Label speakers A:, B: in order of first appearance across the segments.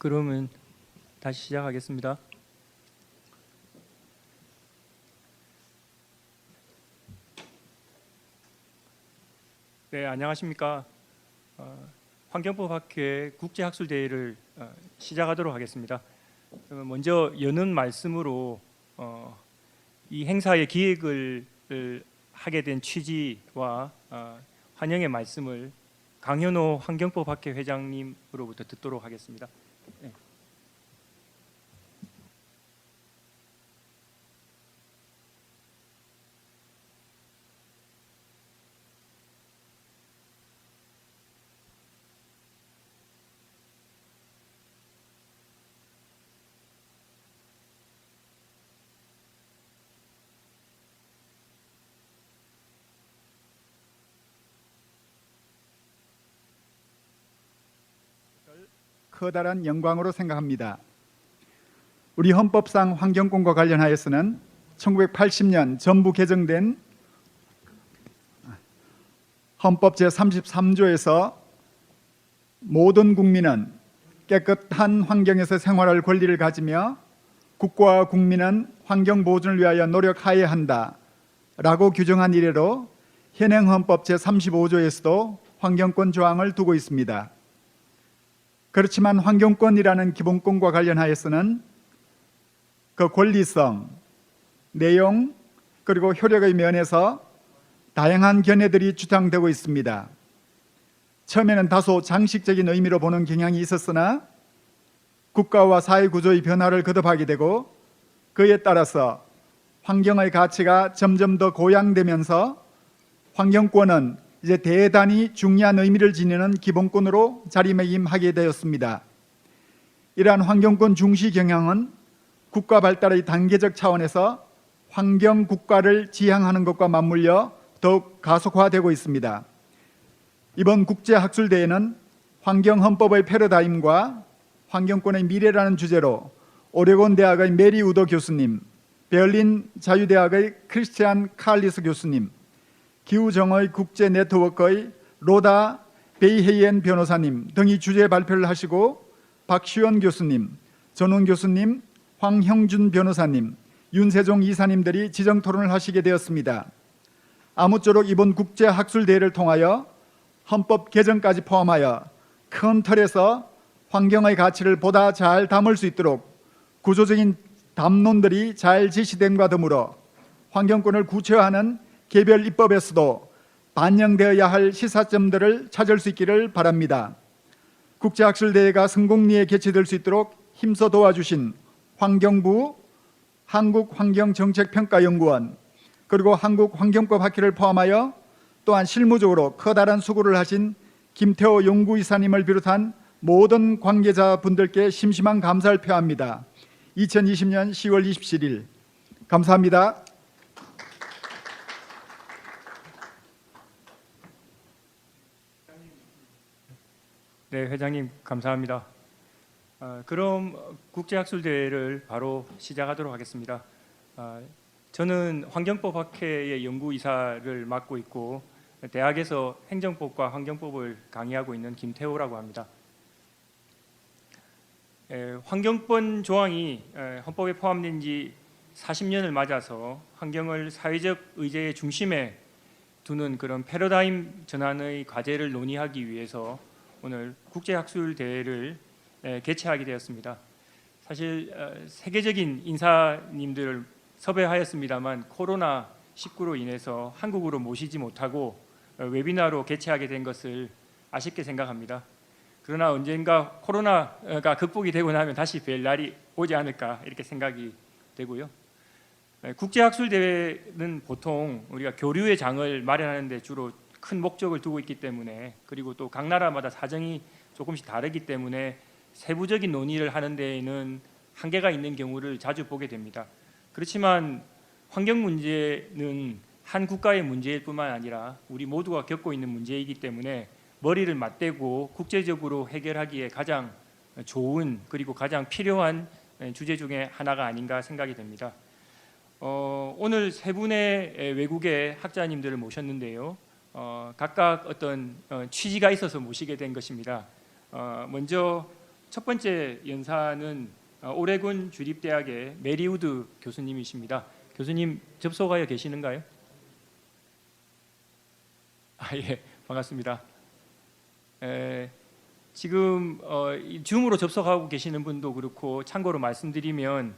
A: 그러면 다시 시작하겠습니다. 네, 안녕하십니까. 환경법학회 국제학술대회를 시작하도록 하겠습니다. 먼저 여는 말씀으로 이 행사의 기획을 하게 된 취지와 환영의 말씀을 강현호 환경법학회 회장님으로부터 듣도록 하겠습니다. 네.
B: 커다란 영광으로 생각합니다. 우리 헌법상 환경권과 관련하여서는 1980년 전부 개정된 헌법 제33조에서 모든 국민은 깨끗한 환경에서 생활할 권리를 가지며 국가와 국민은 환경 보존을 위하여 노력하여야 한다라고 규정한 이래로 현행 헌법 제35조에서도 환경권 조항을 두고 있습니다. 그렇지만 환경권이라는 기본권과 관련하여서는 그 권리성, 내용, 그리고 효력의 면에서 다양한 견해들이 주장되고 있습니다. 처음에는 다소 장식적인 의미로 보는 경향이 있었으나 국가와 사회 구조의 변화를 거듭하게 되고 그에 따라서 환경의 가치가 점점 더 고양되면서 환경권은 이제 대단히 중요한 의미를 지니는 기본권으로 자리매김하게 되었습니다. 이러한 환경권 중시 경향은 국가 발달의 단계적 차원에서 환경 국가를 지향하는 것과 맞물려 더욱 가속화되고 있습니다. 이번 국제학술대회는 환경헌법의 패러다임과 환경권의 미래라는 주제로 오레곤 대학의 메리 우더 교수님, 베를린 자유대학의 크리스티안 칼리스 교수님, 기후정의 국제 네트워크의 로다 베이헤이엔 변호사님 등이 주제 발표를 하시고 박시원 교수님, 전훈 교수님, 황형준 변호사님, 윤세종 이사님들이 지정 토론을 하시게 되었습니다. 아무쪼록 이번 국제학술대회를 통하여 헌법 개정까지 포함하여 큰 틀에서 환경의 가치를 보다 잘 담을 수 있도록 구조적인 담론들이 잘 제시됨과 더불어 환경권을 구체화하는 개별 입법에서도 반영되어야 할 시사점들을 찾을 수 있기를 바랍니다. 국제학술대회가 성공리에 개최될 수 있도록 힘써 도와주신 환경부, 한국환경정책평가연구원, 그리고 한국환경법학회를 포함하여 또한 실무적으로 커다란 수고를 하신 김태호 연구이사님을 비롯한 모든 관계자분들께 심심한 감사를 표합니다. 2020년 10월 27일 감사합니다.
A: 네, 회장님 감사합니다. 그럼 국제학술대회를 바로 시작하도록 하겠습니다. 저는 환경법학회의 연구이사를 맡고 있고 대학에서 행정법과 환경법을 강의하고 있는 김태호라고 합니다. 환경권 조항이 헌법에 포함된 지 40년을 맞아서 환경을 사회적 의제의 중심에 두는 그런 패러다임 전환의 과제를 논의하기 위해서 오늘 국제학술대회를 개최하게 되었습니다. 사실 세계적인 인사님들을 섭외하였습니다만 코로나19로 인해서 한국으로 모시지 못하고 웨비나로 개최하게 된 것을 아쉽게 생각합니다. 그러나 언젠가 코로나가 극복이 되고 나면 다시 뵐 날이 오지 않을까 이렇게 생각이 되고요. 국제학술대회는 보통 우리가 교류의 장을 마련하는 데 주로 큰 목적을 두고 있기 때문에, 그리고 또 각 나라마다 사정이 조금씩 다르기 때문에 세부적인 논의를 하는 데에는 한계가 있는 경우를 자주 보게 됩니다. 그렇지만 환경 문제는 한 국가의 문제일 뿐만 아니라 우리 모두가 겪고 있는 문제이기 때문에 머리를 맞대고 국제적으로 해결하기에 가장 좋은 그리고 가장 필요한 주제 중에 하나가 아닌가 생각이 됩니다. 오늘 세 분의 외국의 학자님들을 모셨는데요. 각각 어떤 취지가 있어서 모시게 된 것입니다. 먼저 첫 번째 연사는 오레곤 주립대학의 메리우드 교수님이십니다. 교수님 접속하여 계시는가요? 예, 반갑습니다. 지금 줌으로 접속하고 계시는 분도 그렇고 참고로 말씀드리면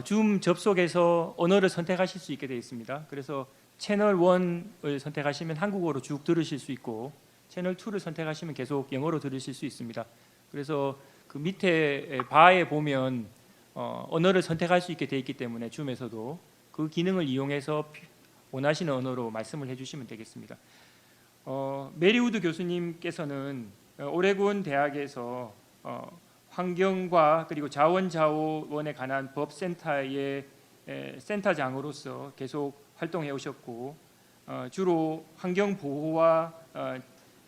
A: 줌 접속에서 언어를 선택하실 수 있게 되어 있습니다. 그래서 채널 1을 선택하시면 한국어로 쭉 들으실 수 있고 채널 2를 선택하시면 계속 영어로 들으실 수 있습니다. 그래서 그 밑에 바에 보면 언어를 선택할 수 있게 되어 있기 때문에 줌에서도 그 기능을 이용해서 원하시는 언어로 말씀을 해주시면 되겠습니다. 메리우드 교수님께서는 오레곤 대학에서 환경과 그리고 자원자원에 관한 법센터의 센터장으로서 계속 활동해 오셨고 주로 환경 보호와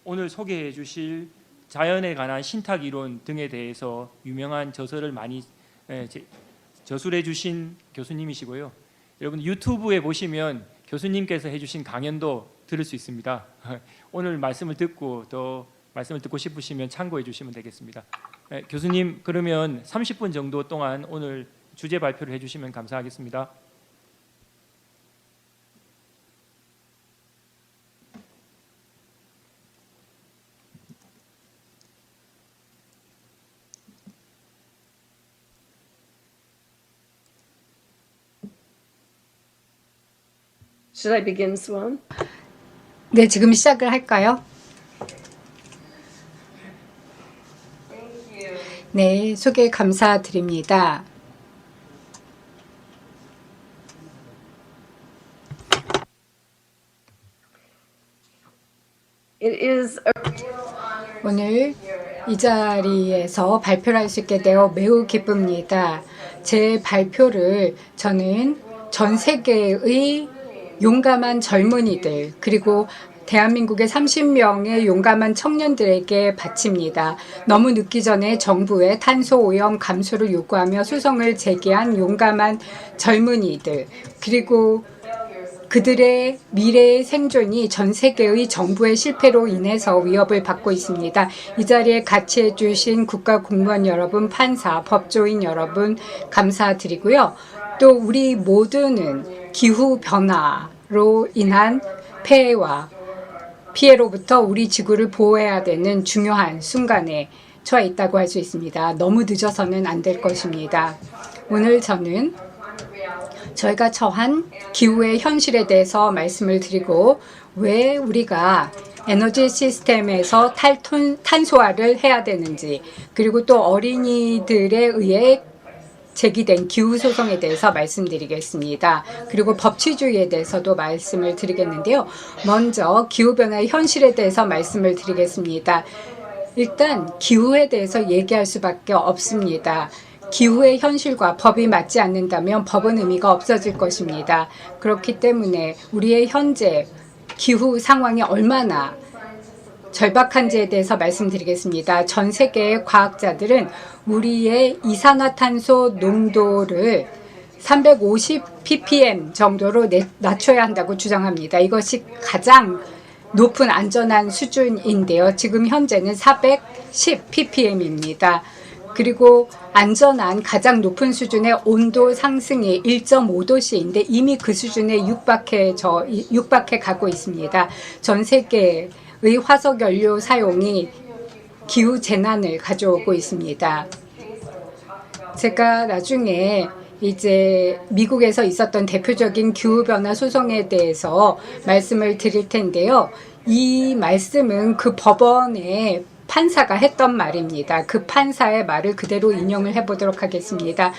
A: 오늘 소개해 주실 자연에 관한 신탁 이론 등에 대해서 유명한 저서를 많이 저술해 주신 교수님이시고요. 여러분 유튜브에 보시면 교수님께서 해주신 강연도 들을 수 있습니다. 오늘 말씀을 듣고 더 말씀을 듣고 싶으시면 참고해 주시면 되겠습니다. 교수님 그러면 30분 정도 동안 오늘 주제 발표를 해주시면 감사하겠습니다.
C: Should I begin, Swan?
D: 네, 지금 시작을 할까요? 네, 소개 감사드립니다.
C: It is
D: 오늘 이 자리에서 발표를 할 수 있게 되어 매우 기쁩니다. 제 발표를 저는 전 세계의 용감한 젊은이들 그리고 대한민국의 30명의 용감한 청년들에게 바칩니다. 너무 늦기 전에 정부의 탄소 오염 감소를 요구하며 소송을 제기한 용감한 젊은이들 그리고 그들의 미래의 생존이 전 세계의 정부의 실패로 인해서 위협을 받고 있습니다. 이 자리에 같이 해주신 국가 공무원 여러분, 판사, 법조인 여러분 감사드리고요. 또 우리 모두는 기후변화로 인한 폐해와 피해로부터 우리 지구를 보호해야 되는 중요한 순간에 처해 있다고 할 수 있습니다. 너무 늦어서는 안 될 것입니다. 오늘 저는 저희가 처한 기후의 현실에 대해서 말씀을 드리고 왜 우리가 에너지 시스템에서 탄소화를 해야 되는지 그리고 또 어린이들에 의해 제기된 기후소송에 대해서 말씀드리겠습니다. 그리고 법치주의에 대해서도 말씀을 드리겠는데요. 먼저 기후변화의 현실에 대해서 말씀을 드리겠습니다. 일단 기후에 대해서 얘기할 수밖에 없습니다. 기후의 현실과 법이 맞지 않는다면 법은 의미가 없어질 것입니다. 그렇기 때문에 우리의 현재 기후 상황이 얼마나 절박한지에 대해서 말씀드리겠습니다. 전 세계의 과학자들은 우리의 이산화탄소 농도를 350 ppm 정도로 낮춰야 한다고 주장합니다. 이것이 가장 높은 안전한 수준인데요. 지금 현재는 410 ppm입니다. 그리고 안전한 가장 높은 수준의 온도 상승이 1.5도씨인데 이미 그 수준에 육박해 가고 있습니다. 전 세계의 화석 연료 사용이 기후 재난을 가져오고 있습니다. 제가 나중에 이제 미국에서 있었던 대표적인 기후변화 소송에 대해서 말씀을 드릴 텐데요. 이 말씀은 그 법원의 판사가 했던 말입니다. 그 판사의 말을 그대로 인용을 해보도록 하겠습니다.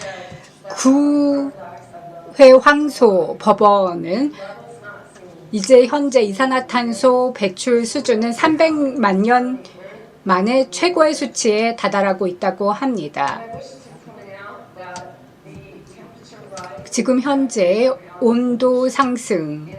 D: 구회황소 법원은 이제 현재 이산화탄소 배출 수준은 300만 년 만에 최고의 수치에 다다르고 있다고 합니다. 지금 현재 온도 상승은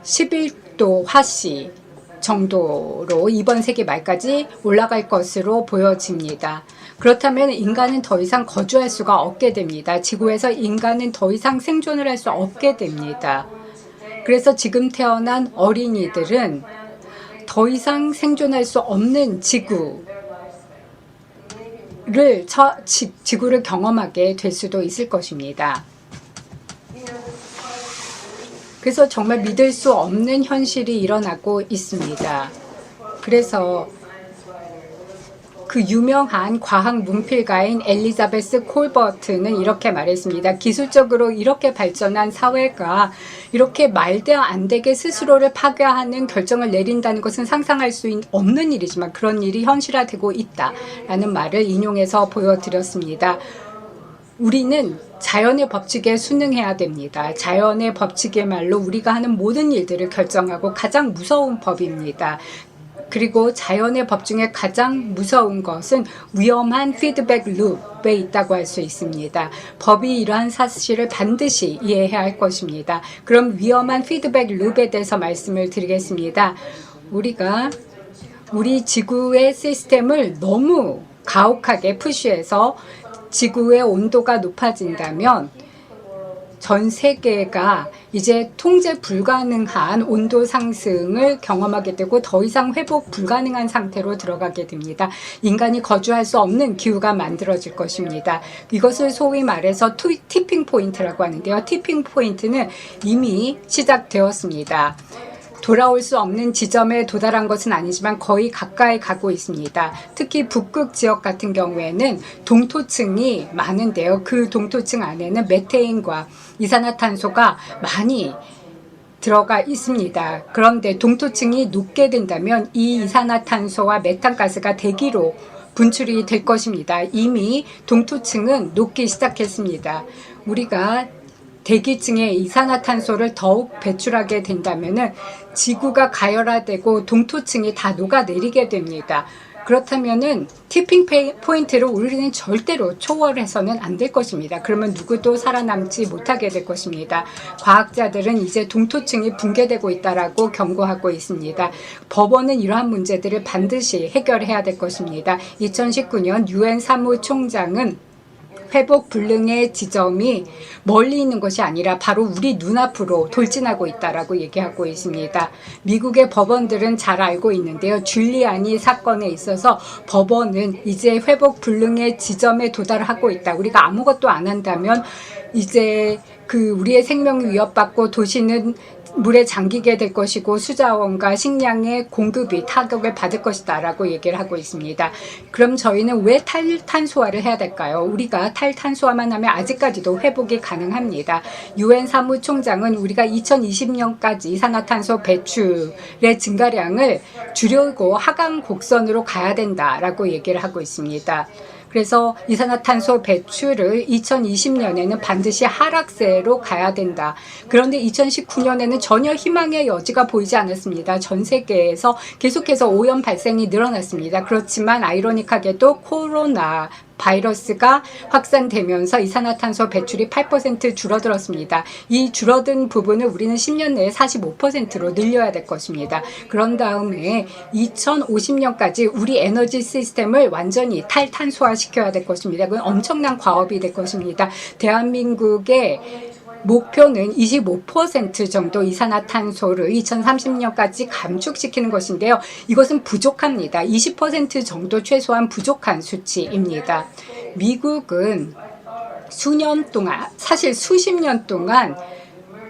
D: 11도 화씨 정도로 이번 세기 말까지 올라갈 것으로 보여집니다. 그렇다면 인간은 더 이상 거주할 수가 없게 됩니다. 지구에서 인간은 더 이상 생존을 할 수 없게 됩니다. 그래서 지금 태어난 어린이들은 더 이상 생존할 수 없는 지구에 지구를 경험하게 될 수도 있을 것입니다. 그래서 정말 믿을 수 없는 현실이 일어나고 있습니다. 그래서 그 유명한 과학 문필가인 엘리자베스 콜버트는 이렇게 말했습니다. 기술적으로 이렇게 발전한 사회가 이렇게 말도 안 되게 스스로를 파괴하는 결정을 내린다는 것은 상상할 수 없는 일이지만 그런 일이 현실화되고 있다라는 말을 인용해서 보여드렸습니다. 우리는 자연의 법칙에 순응해야 됩니다. 자연의 법칙이야말로 우리가 하는 모든 일들을 결정하고 가장 무서운 법입니다. 그리고 자연의 법 중에 가장 무서운 것은 위험한 피드백 룹에 있다고 할 수 있습니다. 법이 이러한 사실을 반드시 이해해야 할 것입니다. 그럼 위험한 피드백 룹에 대해서 말씀을 드리겠습니다. 우리가 우리 지구의 시스템을 너무 가혹하게 푸시해서 지구의 온도가 높아진다면 전 세계가 이제 통제 불가능한 온도 상승을 경험하게 되고 더 이상 회복 불가능한 상태로 들어가게 됩니다. 인간이 거주할 수 없는 기후가 만들어질 것입니다. 이것을 소위 말해서 티핑 포인트라고 하는데요. 티핑 포인트는 이미 시작되었습니다. 돌아올 수 없는 지점에 도달한 것은 아니지만 거의 가까이 가고 있습니다. 특히 북극 지역 같은 경우에는 동토층이 많은데요. 그 동토층 안에는 메테인과 이산화탄소가 많이 들어가 있습니다. 그런데 동토층이 높게 된다면 이 이산화탄소와 메탄가스가 대기로 분출이 될 것입니다. 이미 동토층은 녹기 시작했습니다. 우리가 대기층에 이산화탄소를 더욱 배출하게 된다면 지구가 가열화되고 동토층이 다 녹아내리게 됩니다. 그렇다면 티핑 포인트를 우리는 절대로 초월해서는 안 될 것입니다. 그러면 누구도 살아남지 못하게 될 것입니다. 과학자들은 이제 동토층이 붕괴되고 있다라고 경고하고 있습니다. 법원은 이러한 문제들을 반드시 해결해야 될 것입니다. 2019년 유엔 사무총장은 회복 불능의 지점이 멀리 있는 것이 아니라 바로 우리 눈앞으로 돌진하고 있다라고 얘기하고 있습니다. 미국의 법원들은 잘 알고 있는데요. 줄리아니 사건에 있어서 법원은 이제 회복 불능의 지점에 도달하고 있다. 우리가 아무것도 안 한다면 이제 우리의 생명이 위협받고 도시는 물에 잠기게 될 것이고 수자원과 식량의 공급이 타격을 받을 것이다 라고 얘기를 하고 있습니다. 그럼 저희는 왜 탈탄소화를 해야 될까요? 우리가 탈탄소화만 하면 아직까지도 회복이 가능합니다. 유엔 사무총장은 우리가 2020년까지 이산화탄소 배출의 증가량을 줄이고 하강 곡선으로 가야 된다라고 얘기를 하고 있습니다. 그래서 이산화탄소 배출을 2020년에는 반드시 하락세로 가야 된다. 그런데 2019년에는 전혀 희망의 여지가 보이지 않았습니다. 전 세계에서 계속해서 오염 발생이 늘어났습니다. 그렇지만 아이러니하게도 코로나 바이러스가 확산되면서 이산화탄소 배출이 8% 줄어들었습니다. 이 줄어든 부분을 우리는 10년 내에 45%로 늘려야 될 것입니다. 그런 다음에 2050년까지 우리 에너지 시스템을 완전히 탈탄소화시켜야 될 것입니다. 그건 엄청난 과업이 될 것입니다. 대한민국의 목표는 25% 정도 이산화탄소를 2030년까지 감축시키는 것인데요. 이것은 부족합니다. 20% 정도 최소한 부족한 수치입니다. 미국은 수년 동안, 사실 수십 년 동안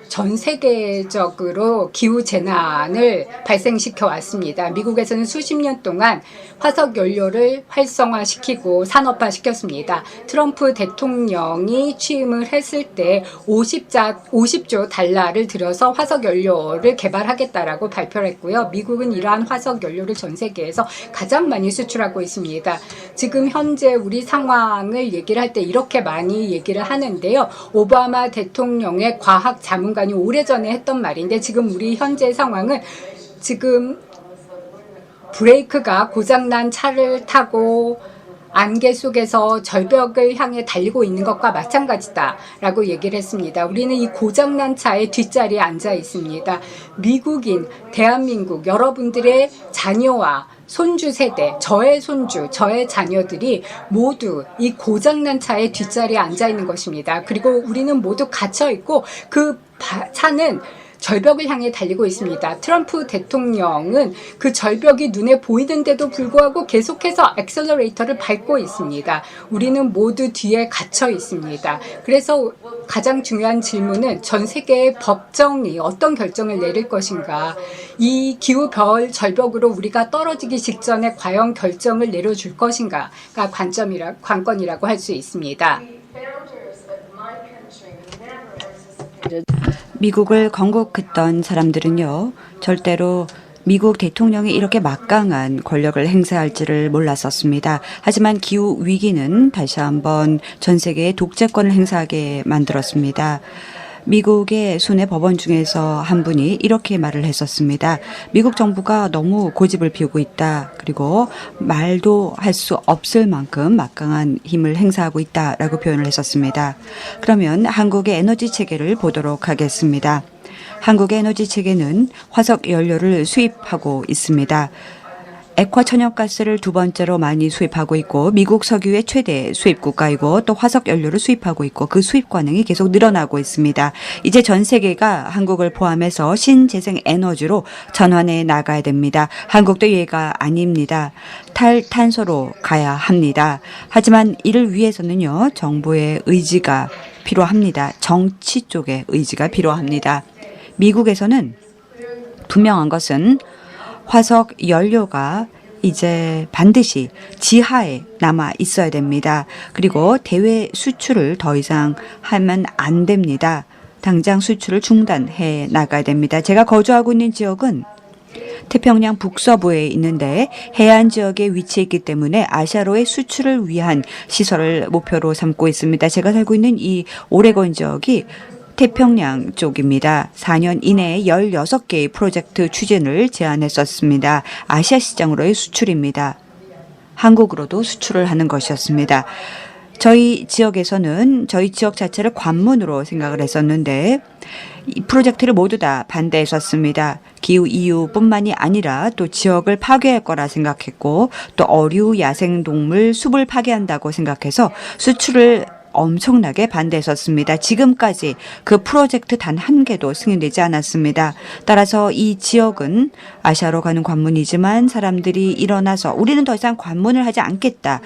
D: 전 세계적으로 기후재난을 발생시켜 왔습니다. 미국에서는 수십 년 동안 화석연료를 활성화시키고 산업화시켰습니다. 트럼프 대통령이 취임을 했을 때 50조 달러를 들여서 화석연료를 개발하겠다라고 발표를 했고요. 미국은 이러한 화석연료를 전 세계에서 가장 많이 수출하고 있습니다. 지금 현재 우리 상황을 얘기를 할 때 이렇게 많이 얘기를 하는데요. 오바마 대통령의 과학 자문관이 오래전에 했던 말인데 지금 우리 현재 상황은 지금 브레이크가 고장난 차를 타고 안개 속에서 절벽을 향해 달리고 있는 것과 마찬가지다라고 얘기를 했습니다. 우리는 이 고장난 차의 뒷자리에 앉아 있습니다. 미국인, 대한민국, 여러분들의 자녀와 손주 세대, 저의 손주, 저의 자녀들이 모두 이 고장난 차의 뒷자리에 앉아 있는 것입니다. 그리고 우리는 모두 갇혀 있고 그 차는 절벽을 향해 달리고 있습니다. 트럼프 대통령은 그 절벽이 눈에 보이는데도 불구하고 계속해서 엑셀러레이터를 밟고 있습니다. 우리는 모두 뒤에 갇혀 있습니다. 그래서 가장 중요한 질문은 전 세계의 법정이 어떤 결정을 내릴 것인가, 이 기후 별 절벽으로 우리가 떨어지기 직전에 과연 결정을 내려줄 것인가가 관건이라고 할 수 있습니다.
E: 미국을 건국했던 사람들은요, 절대로 미국 대통령이 이렇게 막강한 권력을 행사할지를 몰랐었습니다. 하지만 기후 위기는 다시 한번 전 세계에 독재권을 행사하게 만들었습니다. 미국의 순회 법원 중에서 한 분이 이렇게 말을 했었습니다. 미국 정부가 너무 고집을 피우고 있다. 그리고 말도 할 수 없을 만큼 막강한 힘을 행사하고 있다라고 표현을 했었습니다. 그러면 한국의 에너지 체계를 보도록 하겠습니다. 한국의 에너지 체계는 화석 연료를 수입하고 있습니다. 액화 천연가스를 두 번째로 많이 수입하고 있고 미국 석유의 최대 수입 국가이고 또 화석 연료를 수입하고 있고 그 수입 관행이 계속 늘어나고 있습니다. 이제 전 세계가 한국을 포함해서 신재생 에너지로 전환해 나가야 됩니다. 한국도 예가 아닙니다. 탈탄소로 가야 합니다. 하지만 이를 위해서는요, 정부의 의지가 필요합니다. 정치 쪽의 의지가 필요합니다. 미국에서는 분명한 것은 화석 연료가 이제 반드시 지하에 남아 있어야 됩니다. 그리고 대외 수출을 더 이상 하면 안 됩니다. 당장 수출을 중단해 나가야 됩니다. 제가 거주하고 있는 지역은 태평양 북서부에 있는데 해안 지역에 위치해 있기 때문에 아시아로의 수출을 위한 시설을 목표로 삼고 있습니다. 제가 살고 있는 이 오레곤 지역이 태평양 쪽입니다. 4년 이내에 16개의 프로젝트 추진을 제안했었습니다. 아시아 시장으로의 수출입니다. 한국으로도 수출을 하는 것이었습니다. 저희 지역에서는 저희 지역 자체를 관문으로 생각을 했었는데 이 프로젝트를 모두 다 반대했었습니다. 기후 이유뿐만이 아니라 또 지역을 파괴할 거라 생각했고 또 어류, 야생동물, 숲을 파괴한다고 생각해서 수출을 엄청나게 반대했었습니다. 지금까지 그 프로젝트 단 한 개도 승인되지 않았습니다. 따라서 이 지역은 아시아로 가는 관문이지만 사람들이 일어나서 우리는 더 이상 관문을 하지 않겠다.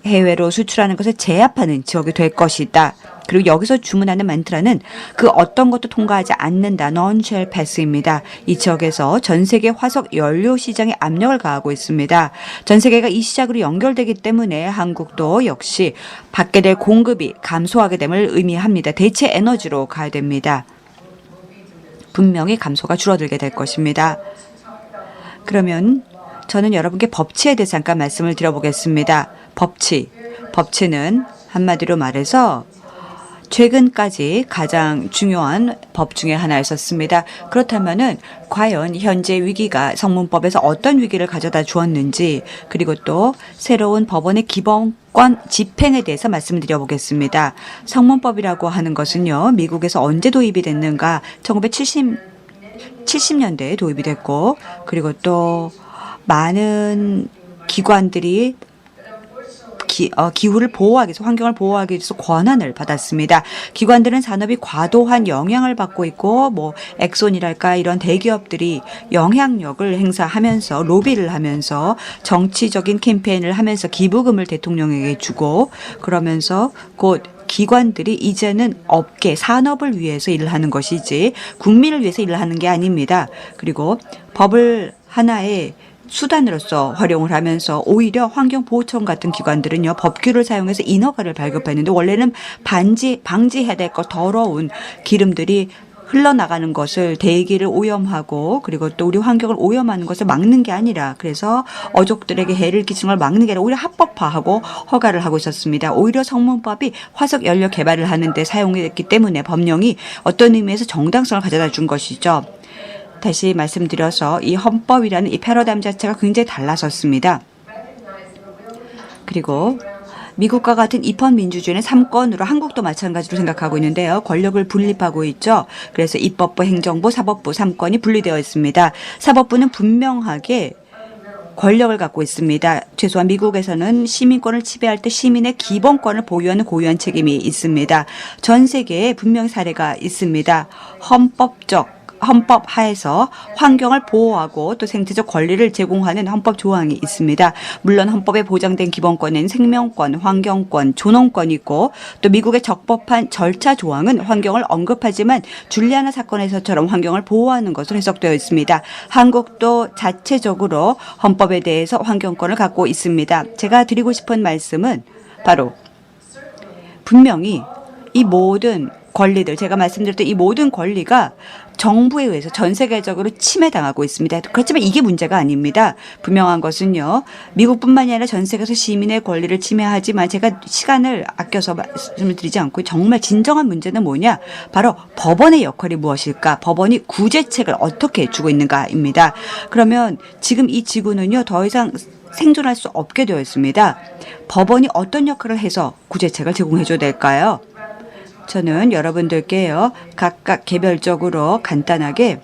E: 해외로 수출하는 것을 제압하는 지역이 될 것이다. 그리고 여기서 주문하는 만트라는 그 어떤 것도 통과하지 않는다. None shall pass입니다. 이 지역에서 전 세계 화석 연료 시장에 압력을 가하고 있습니다. 전 세계가 이 시장으로 연결되기 때문에 한국도 역시 받게 될 공급이 감소하게 됨을 의미합니다. 대체 에너지로 가야 됩니다. 분명히 감소가 줄어들게 될 것입니다. 그러면 저는 여러분께 법치에 대해서 잠깐 말씀을 드려보겠습니다. 법치는 한마디로 말해서 최근까지 가장 중요한 법 중에 하나였었습니다. 그렇다면은 과연 현재 위기가 성문법에서 어떤 위기를 가져다 주었는지 그리고 또 새로운 법원의 기본권 집행에 대해서 말씀을 드려보겠습니다. 성문법이라고 하는 것은요, 미국에서 언제 도입이 됐는가? 1970년대에 도입이 됐고 그리고 또 많은 기관들이 기후를 보호하기 위해서 환경을 보호하기 위해서 권한을 받았습니다. 기관들은 산업이 과도한 영향을 받고 있고 엑손이랄까 이런 대기업들이 영향력을 행사하면서 로비를 하면서 정치적인 캠페인을 하면서 기부금을 대통령에게 주고 그러면서 곧 기관들이 이제는 업계, 산업을 위해서 일을 하는 것이지 국민을 위해서 일을 하는 게 아닙니다. 그리고 법을 하나의 수단으로서 활용을 하면서 오히려 환경보호청 같은 기관들은요, 법규를 사용해서 인허가를 발급했는데 원래는 방지해야 될 것 더러운 기름들이 흘러나가는 것을 대기를 오염하고 그리고 또 우리 환경을 오염하는 것을 막는 게 아니라 그래서 어족들에게 해를 끼치는 걸 막는 게 아니라 오히려 합법화하고 허가를 하고 있었습니다. 오히려 성문법이 화석 연료 개발을 하는 데 사용됐기 때문에 법령이 어떤 의미에서 정당성을 가져다 준 것이죠. 다시 말씀드려서 이 헌법이라는 이 패러다임 자체가 굉장히 달라졌습니다. 그리고 미국과 같은 입헌민주주의는 3권으로 한국도 마찬가지로 생각하고 있는데요. 권력을 분립하고 있죠. 그래서 입법부, 행정부, 사법부 3권이 분리되어 있습니다. 사법부는 분명하게 권력을 갖고 있습니다. 최소한 미국에서는 시민권을 지배할 때 시민의 기본권을 보유하는 고유한 책임이 있습니다. 전 세계에 분명히 사례가 있습니다. 헌법적 헌법 하에서 환경을 보호하고 또 생태적 권리를 제공하는 헌법 조항이 있습니다. 물론 헌법에 보장된 기본권에는 생명권, 환경권, 존엄권이 있고 또 미국의 적법한 절차 조항은 환경을 언급하지만 줄리아나 사건에서처럼 환경을 보호하는 것으로 해석되어 있습니다. 한국도 자체적으로 헌법에 대해서 환경권을 갖고 있습니다. 제가 드리고 싶은 말씀은 바로 분명히 이 모든 권리들, 제가 말씀드렸던 이 모든 권리가 정부에 의해서 전 세계적으로 침해당하고 있습니다. 그렇지만 이게 문제가 아닙니다. 분명한 것은요, 미국뿐만이 아니라 전 세계에서 시민의 권리를 침해하지만 제가 시간을 아껴서 말씀을 드리지 않고 정말 진정한 문제는 뭐냐? 바로 법원의 역할이 무엇일까? 법원이 구제책을 어떻게 주고 있는가입니다. 그러면 지금 이 지구는요, 더 이상 생존할 수 없게 되어 있습니다. 법원이 어떤 역할을 해서 구제책을 제공해 줘야 될까요? 저는 여러분들께요, 각각 개별적으로 간단하게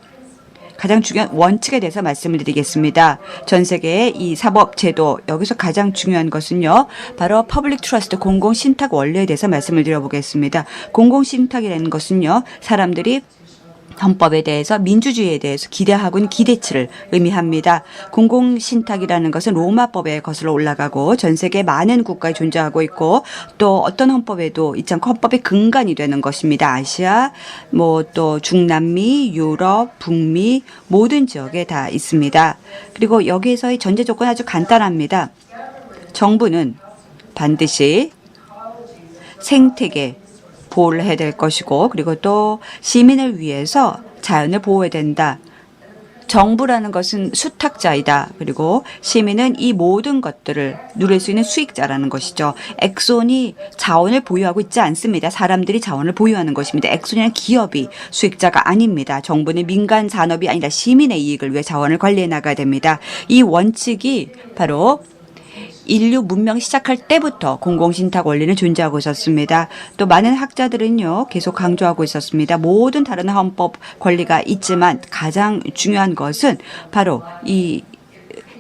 E: 가장 중요한 원칙에 대해서 말씀을 드리겠습니다. 전 세계의 이 사법제도, 여기서 가장 중요한 것은요, 바로 퍼블릭 트러스트, 공공신탁 원리에 대해서 말씀을 드려보겠습니다. 공공신탁이라는 것은요, 사람들이 헌법에 대해서, 민주주의에 대해서 기대하고 있는 기대치를 의미합니다. 공공신탁이라는 것은 로마법에 거슬러 올라가고 전 세계 많은 국가에 존재하고 있고 또 어떤 헌법에도 있지 않고 헌법의 근간이 되는 것입니다. 아시아, 또 중남미, 유럽, 북미 모든 지역에 다 있습니다. 그리고 여기에서의 전제 조건은 아주 간단합니다. 정부는 반드시 생태계 보호를 해야 될 것이고, 그리고 또 시민을 위해서 자연을 보호해야 된다. 정부라는 것은 수탁자이다. 그리고 시민은 이 모든 것들을 누릴 수 있는 수익자라는 것이죠. 엑손이 자원을 보유하고 있지 않습니다. 사람들이 자원을 보유하는 것입니다. 엑손이라는 기업이 수익자가 아닙니다. 정부는 민간 산업이 아니라 시민의 이익을 위해 자원을 관리해 나가야 됩니다. 이 원칙이 바로 인류 문명 시작할 때부터 공공신탁 원리는 존재하고 있었습니다. 또 많은 학자들은요, 계속 강조하고 있었습니다. 모든 다른 헌법 권리가 있지만 가장 중요한 것은 바로 이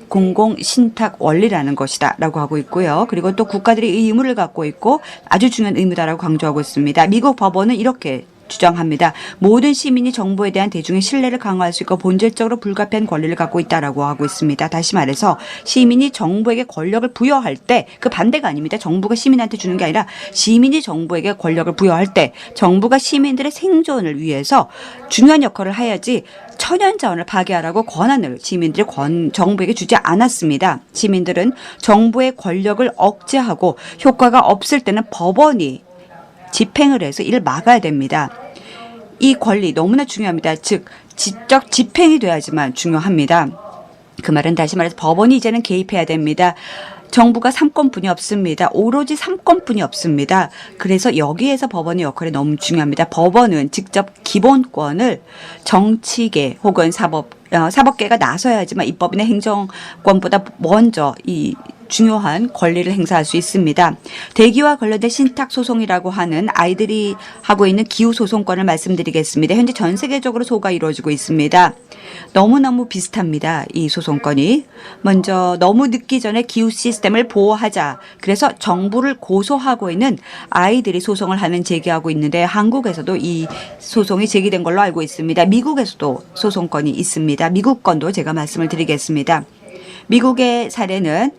E: 공공신탁 원리라는 것이다 라고 하고 있고요. 그리고 또 국가들이 이 의무를 갖고 있고 아주 중요한 의무다라고 강조하고 있습니다. 미국 법원은 이렇게 주장합니다. 모든 시민이 정부에 대한 대중의 신뢰를 강화할 수 있고 본질적으로 불가피한 권리를 갖고 있다라고 하고 있습니다. 다시 말해서 시민이 정부에게 권력을 부여할 때 그 반대가 아닙니다. 정부가 시민한테 주는 게 아니라 시민이 정부에게 권력을 부여할 때 정부가 시민들의 생존을 위해서 중요한 역할을 해야지 천연자원을 파괴하라고 권한을 시민들이 정부에게 주지 않았습니다. 시민들은 정부의 권력을 억제하고 효과가 없을 때는 법원이 집행을 해서 이를 막아야 됩니다. 이 권리 너무나 중요합니다. 즉 직접 집행이 돼야지만 중요합니다. 그 말은 다시 말해서 법원이 이제는 개입해야 됩니다. 정부가 삼권뿐이 없습니다. 오로지 삼권뿐이 없습니다. 그래서 여기에서 법원의 역할이 너무 중요합니다. 법원은 직접 기본권을 정치계 혹은 사법계가 나서야지만 입법이나 행정권보다 먼저 이 중요한 권리를 행사할 수 있습니다. 대기와 관련된 신탁 소송이라고 하는 아이들이 하고 있는 기후 소송권을 말씀드리겠습니다. 현재 전 세계적으로 소가 이루어지고 있습니다. 너무너무 비슷합니다. 이 소송권이. 먼저 너무 늦기 전에 기후 시스템을 보호하자. 그래서 정부를 고소하고 있는 아이들이 소송을 하는 제기하고 있는데 한국에서도 이 소송이 제기된 걸로 알고 있습니다. 미국에서도 소송권이 있습니다. 미국 건도 제가 말씀을 드리겠습니다. 미국의 사례는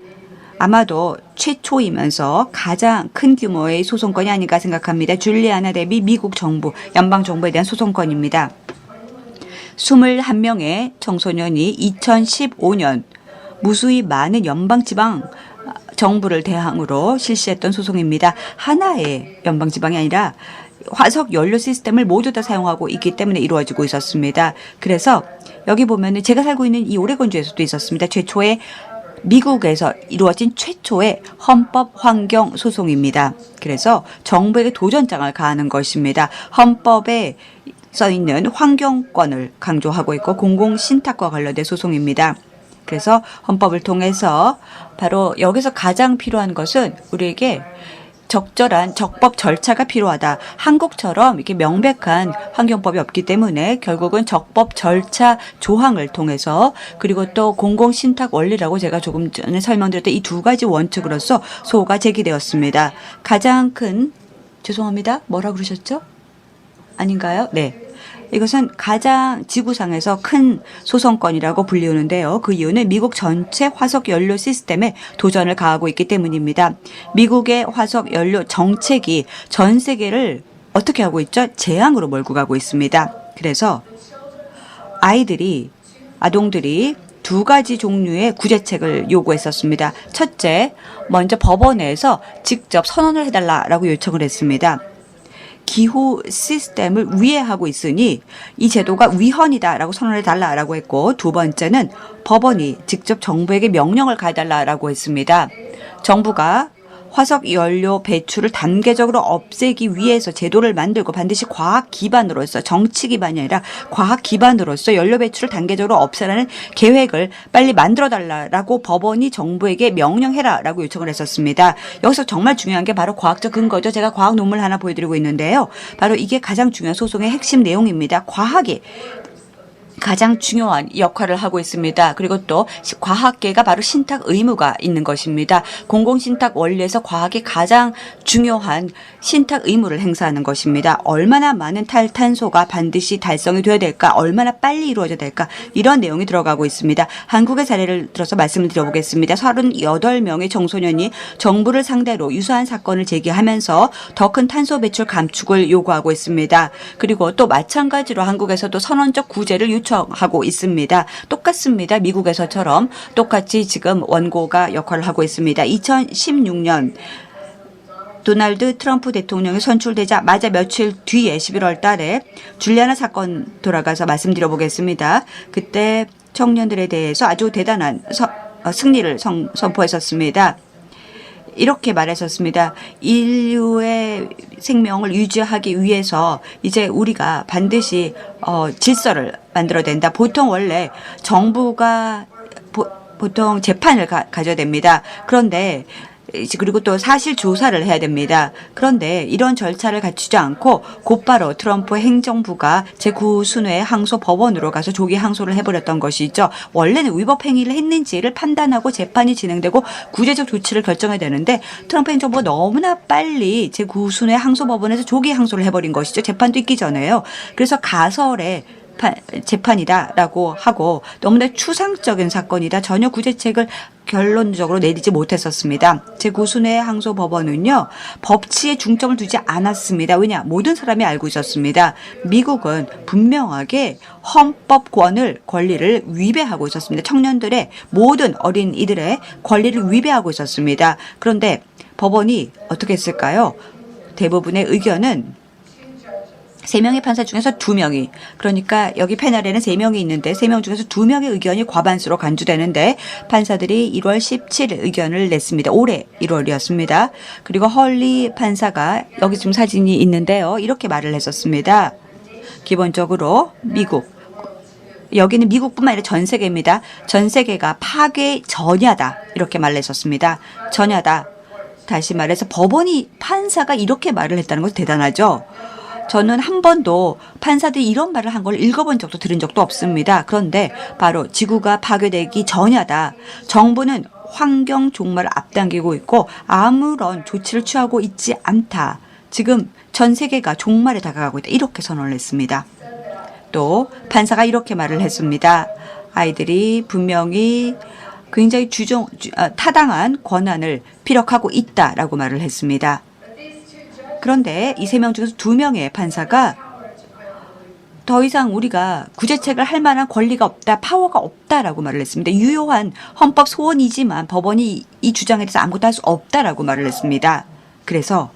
E: 아마도 최초이면서 가장 큰 규모의 소송권이 아닌가 생각합니다. 줄리아나 대비 미국 정부, 연방정부에 대한 소송권입니다. 21명의 청소년이 2015년 무수히 많은 연방지방 정부를 대항으로 실시했던 소송입니다. 하나의 연방지방이 아니라 화석 연료 시스템을 모두 다 사용하고 있기 때문에 이루어지고 있었습니다. 그래서 여기 보면은 제가 살고 있는 이 오레곤주에서도 있었습니다. 최초의 미국에서 이루어진 최초의 헌법 환경 소송입니다. 그래서 정부에게 도전장을 가하는 것입니다. 헌법에 써 있는 환경권을 강조하고 있고 공공신탁과 관련된 소송입니다. 그래서 헌법을 통해서 바로 여기서 가장 필요한 것은 우리에게 적절한 적법 절차가 필요하다. 한국처럼 이렇게 명백한 환경법이 없기 때문에 결국은 적법 절차 조항을 통해서 그리고 또 공공신탁 원리라고 제가 조금 전에 설명드렸던 이 두 가지 원칙으로서 소가 제기되었습니다. 가장 큰 죄송합니다. 뭐라 그러셨죠? 아닌가요? 네. 이것은 가장 지구상에서 큰 소송건이라고 불리우는데요. 그 이유는 미국 전체 화석 연료 시스템에 도전을 가하고 있기 때문입니다. 미국의 화석 연료 정책이 전 세계를 어떻게 하고 있죠? 재앙으로 몰고 가고 있습니다. 그래서 아동들이 두 가지 종류의 구제책을 요구했었습니다. 첫째, 먼저 법원에서 직접 선언을 해달라라고 요청을 했습니다. 기후 시스템을 위해하고 있으니 이 제도가 위헌이다라고 선언을 해달라라고 했고, 두 번째는 법원이 직접 정부에게 명령을 가해달라라고 했습니다. 정부가 화석 연료 배출을 단계적으로 없애기 위해서 제도를 만들고 반드시 과학 기반으로서, 정치 기반이 아니라 과학 기반으로서 연료 배출을 단계적으로 없애라는 계획을 빨리 만들어달라고 법원이 정부에게 명령해라라고 요청을 했었습니다. 여기서 정말 중요한 게 바로 과학적 근거죠. 제가 과학 논문 하나 보여드리고 있는데요. 바로 이게 가장 중요한 소송의 핵심 내용입니다. 과학이 가장 중요한 역할을 하고 있습니다. 그리고 또 과학계가 바로 신탁 의무가 있는 것입니다. 공공신탁 원리에서 과학이 가장 중요한 신탁 의무를 행사하는 것입니다. 얼마나 많은 탈탄소가 반드시 달성이 되어야 될까, 얼마나 빨리 이루어져야 될까, 이런 내용이 들어가고 있습니다. 한국의 사례를 들어서 말씀을 드려보겠습니다. 38명의 청소년이 정부를 상대로 유사한 사건을 제기하면서 더 큰 탄소 배출 감축을 요구하고 있습니다. 그리고 또 마찬가지로 한국에서도 선언적 구제를 요청하고 있습니다. 똑같습니다. 미국에서처럼 똑같이 지금 원고가 역할을 하고 있습니다. 2016년 도널드 트럼프 대통령이 선출되자마자 며칠 뒤에 11월 달에 줄리아나 사건 돌아가서 말씀드려보겠습니다. 그때 청년들에 대해서 아주 대단한 승리를 선포했었습니다. 이렇게 말했었습니다. 인류의 생명을 유지하기 위해서 이제 우리가 반드시 질서를 만들어야 된다. 보통 원래 정부가 보통 재판을 가져야 됩니다. 그런데 그리고 또 사실 조사를 해야 됩니다. 그런데 이런 절차를 갖추지 않고 곧바로 트럼프 행정부가 제9순회 항소 법원으로 가서 조기 항소를 해버렸던 것이죠. 원래는 위법 행위를 했는지를 판단하고 재판이 진행되고 구제적 조치를 결정해야 되는데 트럼프 행정부가 너무나 빨리 제9순회 항소 법원에서 조기 항소를 해버린 것이죠. 재판도 있기 전에요. 그래서 가설의 재판이다라고 하고 너무나 추상적인 사건이다. 전혀 구제책을 결론적으로 내리지 못했었습니다. 제9순회 항소법원은요, 법치에 중점을 두지 않았습니다. 왜냐? 모든 사람이 알고 있었습니다. 미국은 분명하게 헌법권을, 권리를 위배하고 있었습니다. 청년들의 모든 어린이들의 권리를 위배하고 있었습니다. 그런데 법원이 어떻게 했을까요? 대부분의 의견은 3명의 판사 중에서 2명이, 그러니까 여기 패널에는 3명이 있는데 3명 중에서 2명의 의견이 과반수로 간주되는데 판사들이 1월 17일 의견을 냈습니다. 올해 1월이었습니다. 그리고 헐리 판사가 여기 지금 사진이 있는데요. 이렇게 말을 했었습니다. 기본적으로 미국, 여기는 미국뿐만 아니라 전 세계입니다. 전 세계가 파괴 전야다. 이렇게 말을 했었습니다. 전야다. 다시 말해서 판사가 이렇게 말을 했다는 것은 대단하죠. 저는 한 번도 판사들이 이런 말을 한 걸 읽어본 적도 들은 적도 없습니다. 그런데 바로 지구가 파괴되기 전야다. 정부는 환경 종말을 앞당기고 있고 아무런 조치를 취하고 있지 않다. 지금 전 세계가 종말에 다가가고 있다. 이렇게 선언을 했습니다. 또 판사가 이렇게 말을 했습니다. 아이들이 분명히 굉장히 타당한 권한을 피력하고 있다라고 말을 했습니다. 그런데 이 3명 중에서 2명의 판사가 더 이상 우리가 구제책을 할 만한 권리가 없다, 파워가 없다라고 말을 했습니다. 유효한 헌법 소원이지만 법원이 이 주장에 대해서 아무것도 할 수 없다라고 말을 했습니다. 그래서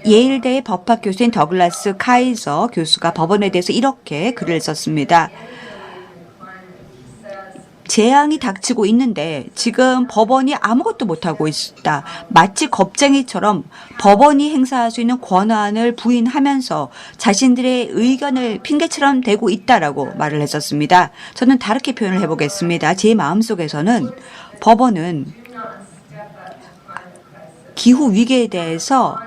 E: 예일대의 법학 교수인 더글라스 카이저 교수가 법원에 대해서 이렇게 글을 썼습니다. 재앙이 닥치고 있는데 지금 법원이 아무것도 못하고 있다. 마치 겁쟁이처럼 법원이 행사할 수 있는 권한을 부인하면서 자신들의 의견을 핑계처럼 대고 있다라고 말을 했었습니다. 저는 다르게 표현을 해보겠습니다. 제 마음속에서는 법원은 기후 위기에 대해서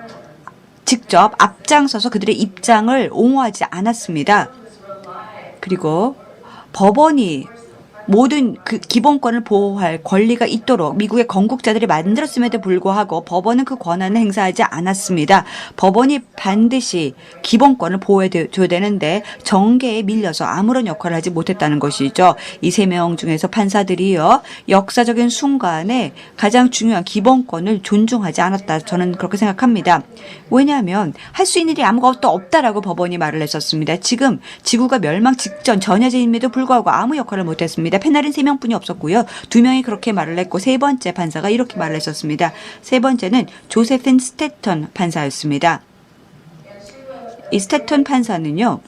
E: 직접 앞장서서 그들의 입장을 옹호하지 않았습니다. 그리고 법원이 모든 그 기본권을 보호할 권리가 있도록 미국의 건국자들이 만들었음에도 불구하고 법원은 그 권한을 행사하지 않았습니다. 법원이 반드시 기본권을 보호해줘야 되는데 정계에 밀려서 아무런 역할을 하지 못했다는 것이죠. 이 3명 중에서 판사들이요, 역사적인 순간에 가장 중요한 기본권을 존중하지 않았다. 저는 그렇게 생각합니다. 왜냐하면 할 수 있는 일이 아무것도 없다라고 법원이 말을 했었습니다. 지금 지구가 멸망 직전 전야제임에도 불구하고 아무 역할을 못했습니다. 패널은 3명뿐이 없었고요. 2명이 그렇게 말을 했고, 세 번째 판사가 이렇게 말을 했었습니다. 세 번째는 조세핀 스태턴 판사였습니다. 이 스태턴 판사는요,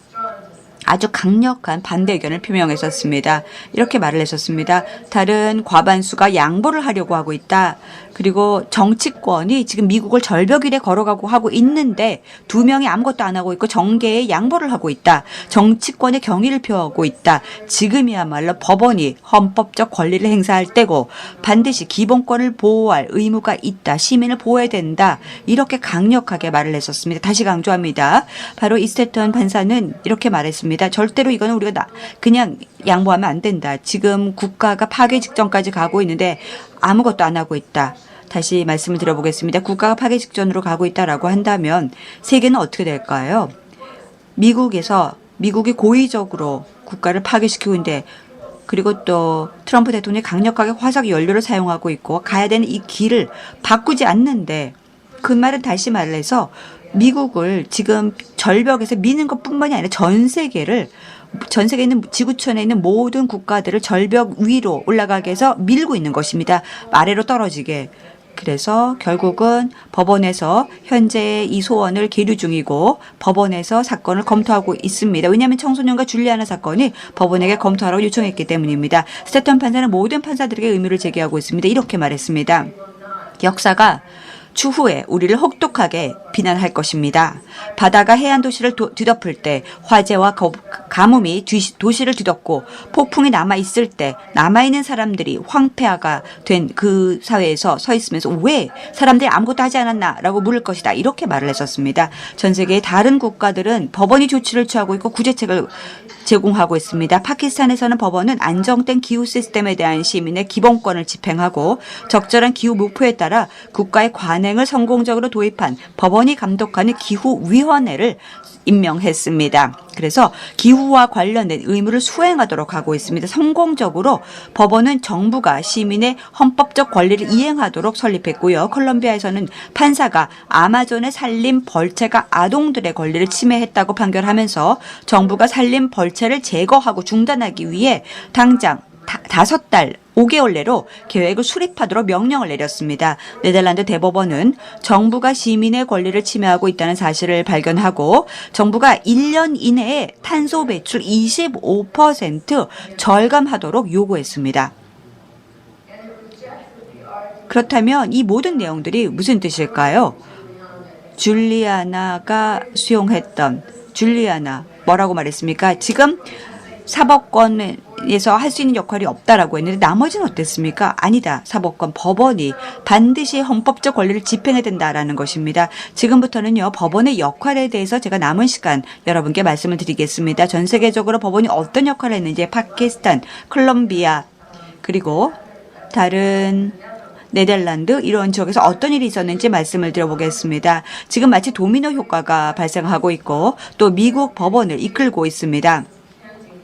E: 아주 강력한 반대 의견을 표명했었습니다. 이렇게 말을 했었습니다. 다른 과반수가 양보를 하려고 하고 있다. 그리고 정치권이 지금 미국을 절벽 위에 걸어가고 하고 있는데 2명이 아무것도 안 하고 있고 정계에 양보를 하고 있다. 정치권의 경의를 표하고 있다. 지금이야말로 법원이 헌법적 권리를 행사할 때고 반드시 기본권을 보호할 의무가 있다. 시민을 보호해야 된다. 이렇게 강력하게 말을 했었습니다. 다시 강조합니다. 바로 이 스태턴 판사는 이렇게 말했습니다. 절대로 이거는 우리가 그냥 양보하면 안 된다. 지금 국가가 파괴 직전까지 가고 있는데 아무것도 안 하고 있다. 다시 말씀을 드려보겠습니다. 국가가 파괴 직전으로 가고 있다라고 한다면 세계는 어떻게 될까요? 미국이 고의적으로 국가를 파괴시키고 있는데, 그리고 또 트럼프 대통령이 강력하게 화석 연료를 사용하고 있고 가야 되는 이 길을 바꾸지 않는데, 그 말은 다시 말해서 미국을 지금 절벽에서 미는 것뿐만이 아니라 전 세계에 있는 지구촌에 있는 모든 국가들을 절벽 위로 올라가게 해서 밀고 있는 것입니다. 아래로 떨어지게. 그래서 결국은 법원에서 현재 이 소원을 계류 중이고 법원에서 사건을 검토하고 있습니다. 왜냐하면 청소년과 줄리아나 사건이 법원에게 검토하라고 요청했기 때문입니다. 스태턴 판사는 모든 판사들에게 의무를 제기하고 있습니다. 이렇게 말했습니다. 역사가 추후에 우리를 혹독하게 비난할 것입니다. 바다가 해안 도시를 뒤덮을 때, 화재와 가뭄이 도시를 뒤덮고 폭풍이 남아있을 때 남아있는 사람들이 황폐화가 된 그 사회에서 서 있으면서 왜 사람들이 아무것도 하지 않았나라고 물을 것이다. 이렇게 말을 했었습니다. 전 세계의 다른 국가들은 법원이 조치를 취하고 있고 구제책을 제공하고 있습니다. 파키스탄에서는 법원은 안정된 기후 시스템에 대한 시민의 기본권을 집행하고 적절한 기후 목표에 따라 국가의 관행을 성공적으로 도입한 법원이 감독하는 기후위원회를 임명했습니다. 그래서 기후와 관련된 의무를 수행하도록 하고 있습니다. 성공적으로 법원은 정부가 시민의 헌법적 권리를 이행하도록 설립했고요. 콜롬비아에서는 판사가 아마존의 산림 벌채가 아동들의 권리를 침해했다고 판결하면서 정부가 산림 벌채를 제거하고 중단하기 위해 당장 5달 5개월 내로 계획을 수립하도록 명령을 내렸습니다. 네덜란드 대법원은 정부가 시민의 권리를 침해하고 있다는 사실을 발견하고 정부가 1년 이내에 탄소 배출 25% 절감하도록 요구했습니다. 그렇다면 이 모든 내용들이 무슨 뜻일까요? 줄리아나가 수용했던 줄리아나 뭐라고 말했습니까? 지금 사법권에서 할 수 있는 역할이 없다라고 했는데 나머지는 어땠습니까? 아니다. 사법권, 법원이 반드시 헌법적 권리를 집행해야 된다라는 것입니다. 지금부터는요, 법원의 역할에 대해서 제가 남은 시간 여러분께 말씀을 드리겠습니다. 전 세계적으로 법원이 어떤 역할을 했는지 파키스탄, 콜롬비아, 그리고 다른 네덜란드 이런 지역에서 어떤 일이 있었는지 말씀을 드려보겠습니다. 지금 마치 도미노 효과가 발생하고 있고 또 미국 법원을 이끌고 있습니다.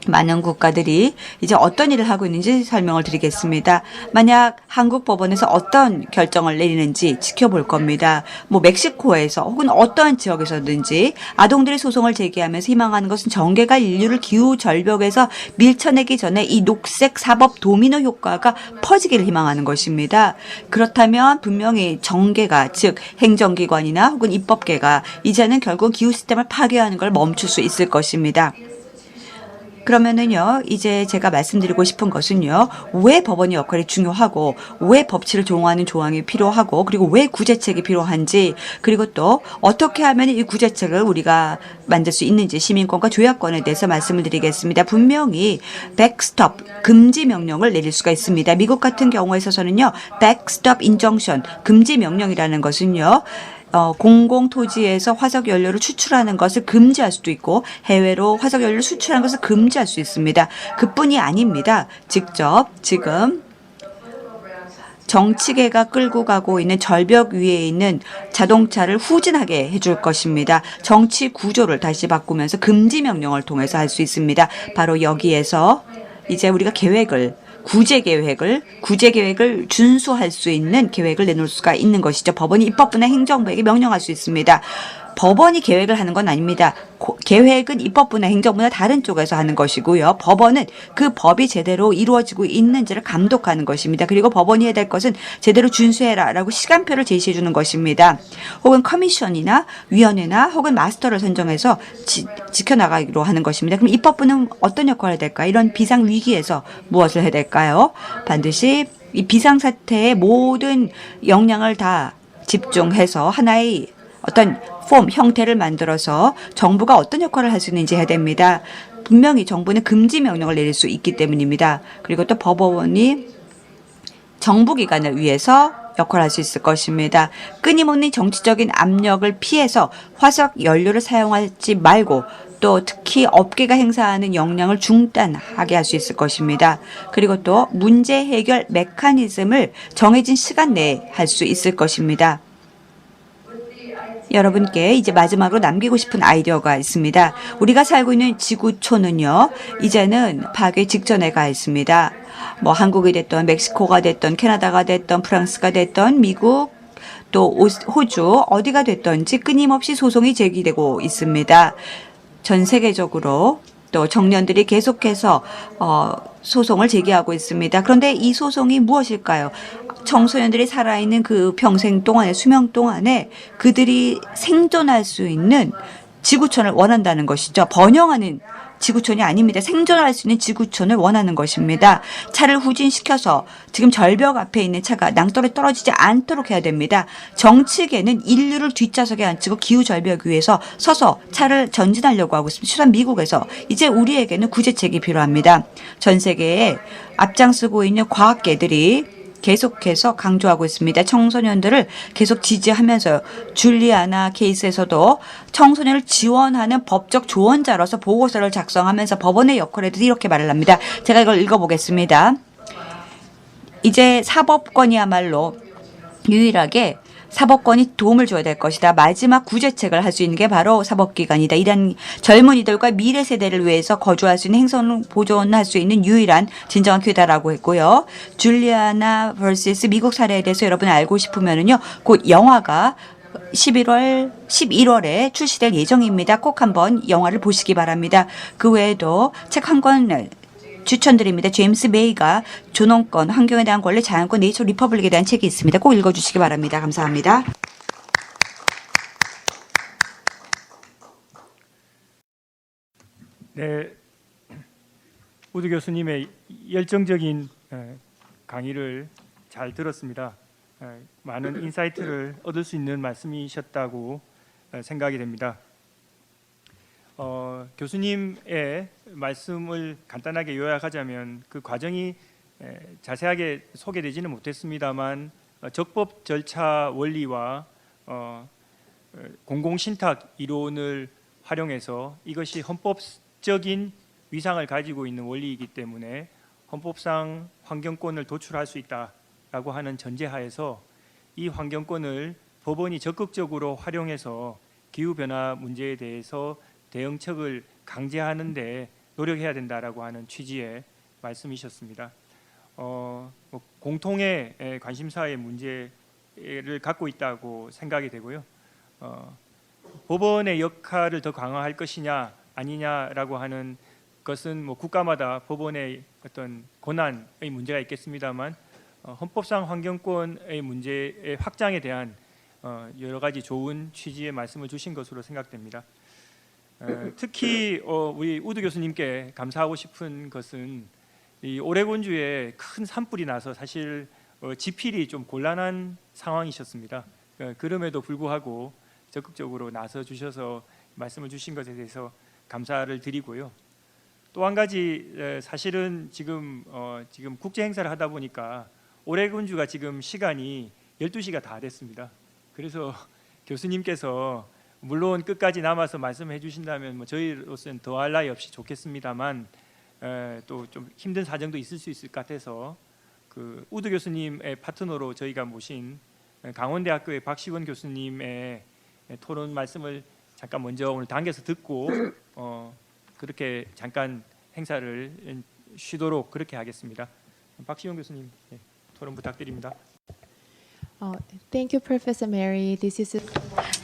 E: 많은 국가들이 이제 어떤 일을 하고 있는지 설명을 드리겠습니다. 만약 한국 법원에서 어떤 결정을 내리는지 지켜볼 겁니다. 멕시코에서 혹은 어떠한 지역에서든지 아동들이 소송을 제기하면서 희망하는 것은 정계가 인류를 기후 절벽에서 밀쳐내기 전에 이 녹색 사법 도미노 효과가 퍼지기를 희망하는 것입니다. 그렇다면 분명히 정계가, 즉 행정기관이나 혹은 입법계가 이제는 결국 기후 시스템을 파괴하는 걸 멈출 수 있을 것입니다. 그러면은요, 이제 제가 말씀드리고 싶은 것은요, 왜 법원의 역할이 중요하고, 왜 법치를 조응하는 조항이 필요하고, 그리고 왜 구제책이 필요한지, 그리고 또 어떻게 하면 이 구제책을 우리가 만들 수 있는지 시민권과 조약권에 대해서 말씀을 드리겠습니다. 분명히 백스톱, 금지 명령을 내릴 수가 있습니다. 미국 같은 경우에 있어서는요, 백스톱 인정션, 금지 명령이라는 것은요, 공공 토지에서 화석 연료를 추출하는 것을 금지할 수도 있고 해외로 화석 연료를 수출하는 것을 금지할 수 있습니다. 그뿐이 아닙니다. 직접 지금 정치계가 끌고 가고 있는 절벽 위에 있는 자동차를 후진하게 해줄 것입니다. 정치 구조를 다시 바꾸면서 금지 명령을 통해서 할 수 있습니다. 바로 여기에서 이제 우리가 구제 계획을 준수할 수 있는 계획을 내놓을 수가 있는 것이죠. 법원이 입법부나 행정부에게 명령할 수 있습니다. 법원이 계획을 하는 건 아닙니다. 계획은 입법부나 행정부나 다른 쪽에서 하는 것이고요. 법원은 그 법이 제대로 이루어지고 있는지를 감독하는 것입니다. 그리고 법원이 해야 될 것은 제대로 준수해라라고 시간표를 제시해 주는 것입니다. 혹은 커미션이나 위원회나 혹은 마스터를 선정해서 지켜나가기로 하는 것입니다. 그럼 입법부는 어떤 역할을 해야 될까? 이런 비상 위기에서 무엇을 해야 될까요? 반드시 이 비상사태의 모든 역량을 다 집중해서 하나의 어떤 형태를 만들어서 정부가 어떤 역할을 할 수 있는지 해야 됩니다. 분명히 정부는 금지 명령을 내릴 수 있기 때문입니다. 그리고 또 법원이 정부기관을 위해서 역할을 할 수 있을 것입니다. 끊임없는 정치적인 압력을 피해서 화석 연료를 사용하지 말고 또 특히 업계가 행사하는 역량을 중단하게 할 수 있을 것입니다. 그리고 또 문제 해결 메커니즘을 정해진 시간 내에 할 수 있을 것입니다. 여러분께 이제 마지막으로 남기고 싶은 아이디어가 있습니다. 우리가 살고 있는 지구촌은요, 이제는 파괴 직전에 가 있습니다. 뭐 한국이 됐던 멕시코가 됐던 캐나다가 됐던 프랑스가 됐던 미국 또 호주 어디가 됐던지 끊임없이 소송이 제기되고 있습니다. 전 세계적으로 또 청년들이 계속해서 소송을 제기하고 있습니다. 그런데 이 소송이 무엇일까요? 청소년들이 살아있는 그 평생 동안에 수명 동안에 그들이 생존할 수 있는 지구촌을 원한다는 것이죠. 번영하는 지구촌이 아닙니다. 생존할 수 있는 지구촌을 원하는 것입니다. 차를 후진시켜서 지금 절벽 앞에 있는 차가 낭떠러지 떨어지지 않도록 해야 됩니다. 정치계는 인류를 뒷좌석에 앉히고 기후절벽 위에서 서서 차를 전진하려고 하고 있습니다. 실은 미국에서 이제 우리에게는 구제책이 필요합니다. 전 세계에 앞장서고 있는 과학계들이 계속해서 강조하고 있습니다. 청소년들을 계속 지지하면서 줄리아나 케이스에서도 청소년을 지원하는 법적 조언자로서 보고서를 작성하면서 법원의 역할에도 이렇게 말을 합니다. 제가 이걸 읽어보겠습니다. 이제 사법권이야말로 유일하게 사법권이 도움을 줘야 될 것이다. 마지막 구제책을 할 수 있는 게 바로 사법기관이다. 이런 젊은이들과 미래 세대를 위해서 거주할 수 있는 행성을 보존할 수 있는 유일한 진정한 기회다라고 했고요. 줄리아나 vs 미국 사례에 대해서 여러분 알고 싶으면은요, 곧 영화가 11월에 출시될 예정입니다. 꼭 한번 영화를 보시기 바랍니다. 그 외에도 책 한 권 추천드립니다. 제임스 메이가 존엄권, 환경에 대한 권리, 자연권, 네이처 리퍼블릭에 대한 책이 있습니다. 꼭 읽어주시기 바랍니다. 감사합니다.
A: 네, 우드 교수님의 열정적인 강의를 잘 들었습니다. 많은 인사이트를 얻을 수 있는 말씀이셨다고 생각이 됩니다. 교수님의 말씀을 간단하게 요약하자면 그 과정이 자세하게 소개되지는 못했습니다만 적법 절차 원리와 공공신탁 이론을 활용해서 이것이 헌법적인 위상을 가지고 있는 원리이기 때문에 헌법상 환경권을 도출할 수 있다라고 하는 전제하에서 이 환경권을 법원이 적극적으로 활용해서 기후변화 문제에 대해서 대응책을 강제하는 데 노력해야 된다라고 하는 취지의 말씀이셨습니다. 공통의 관심사의 문제를 갖고 있다고 생각이 되고요. 법원의 역할을 더 강화할 것이냐 아니냐라고 하는 것은 뭐 국가마다 법원의 어떤 권한의 문제가 있겠습니다만 헌법상 환경권의 문제의 확장에 대한 여러 가지 좋은 취지의 말씀을 주신 것으로 생각됩니다. 특히 우리 우드 교수님께 감사하고 싶은 것은 이 오레곤주에 큰 산불이 나서 사실 지필이 좀 곤란한 상황이셨습니다. 그럼에도 불구하고 적극적으로 나서 주셔서 말씀을 주신 것에 대해서 감사를 드리고요. 또 한 가지 사실은 지금 국제 행사를 하다 보니까 오레곤주가 지금 시간이 12시가 다 됐습니다. 그래서 교수님께서 물론 끝까지 남아서 말씀해 주신다면 뭐 저희로서는 더할 나위 없이 좋겠습니다만 또 좀 힘든 사정도 있을 수 있을 것 같아서 그 우드 교수님의 파트너로 저희가 모신 강원대학교의 박시원 교수님의 토론 말씀을 잠깐 먼저 오늘 당겨서 듣고 그렇게 잠깐 행사를 쉬도록 그렇게 하겠습니다. 박시원 교수님 토론 부탁드립니다.
F: Thank you, Professor Mary. This is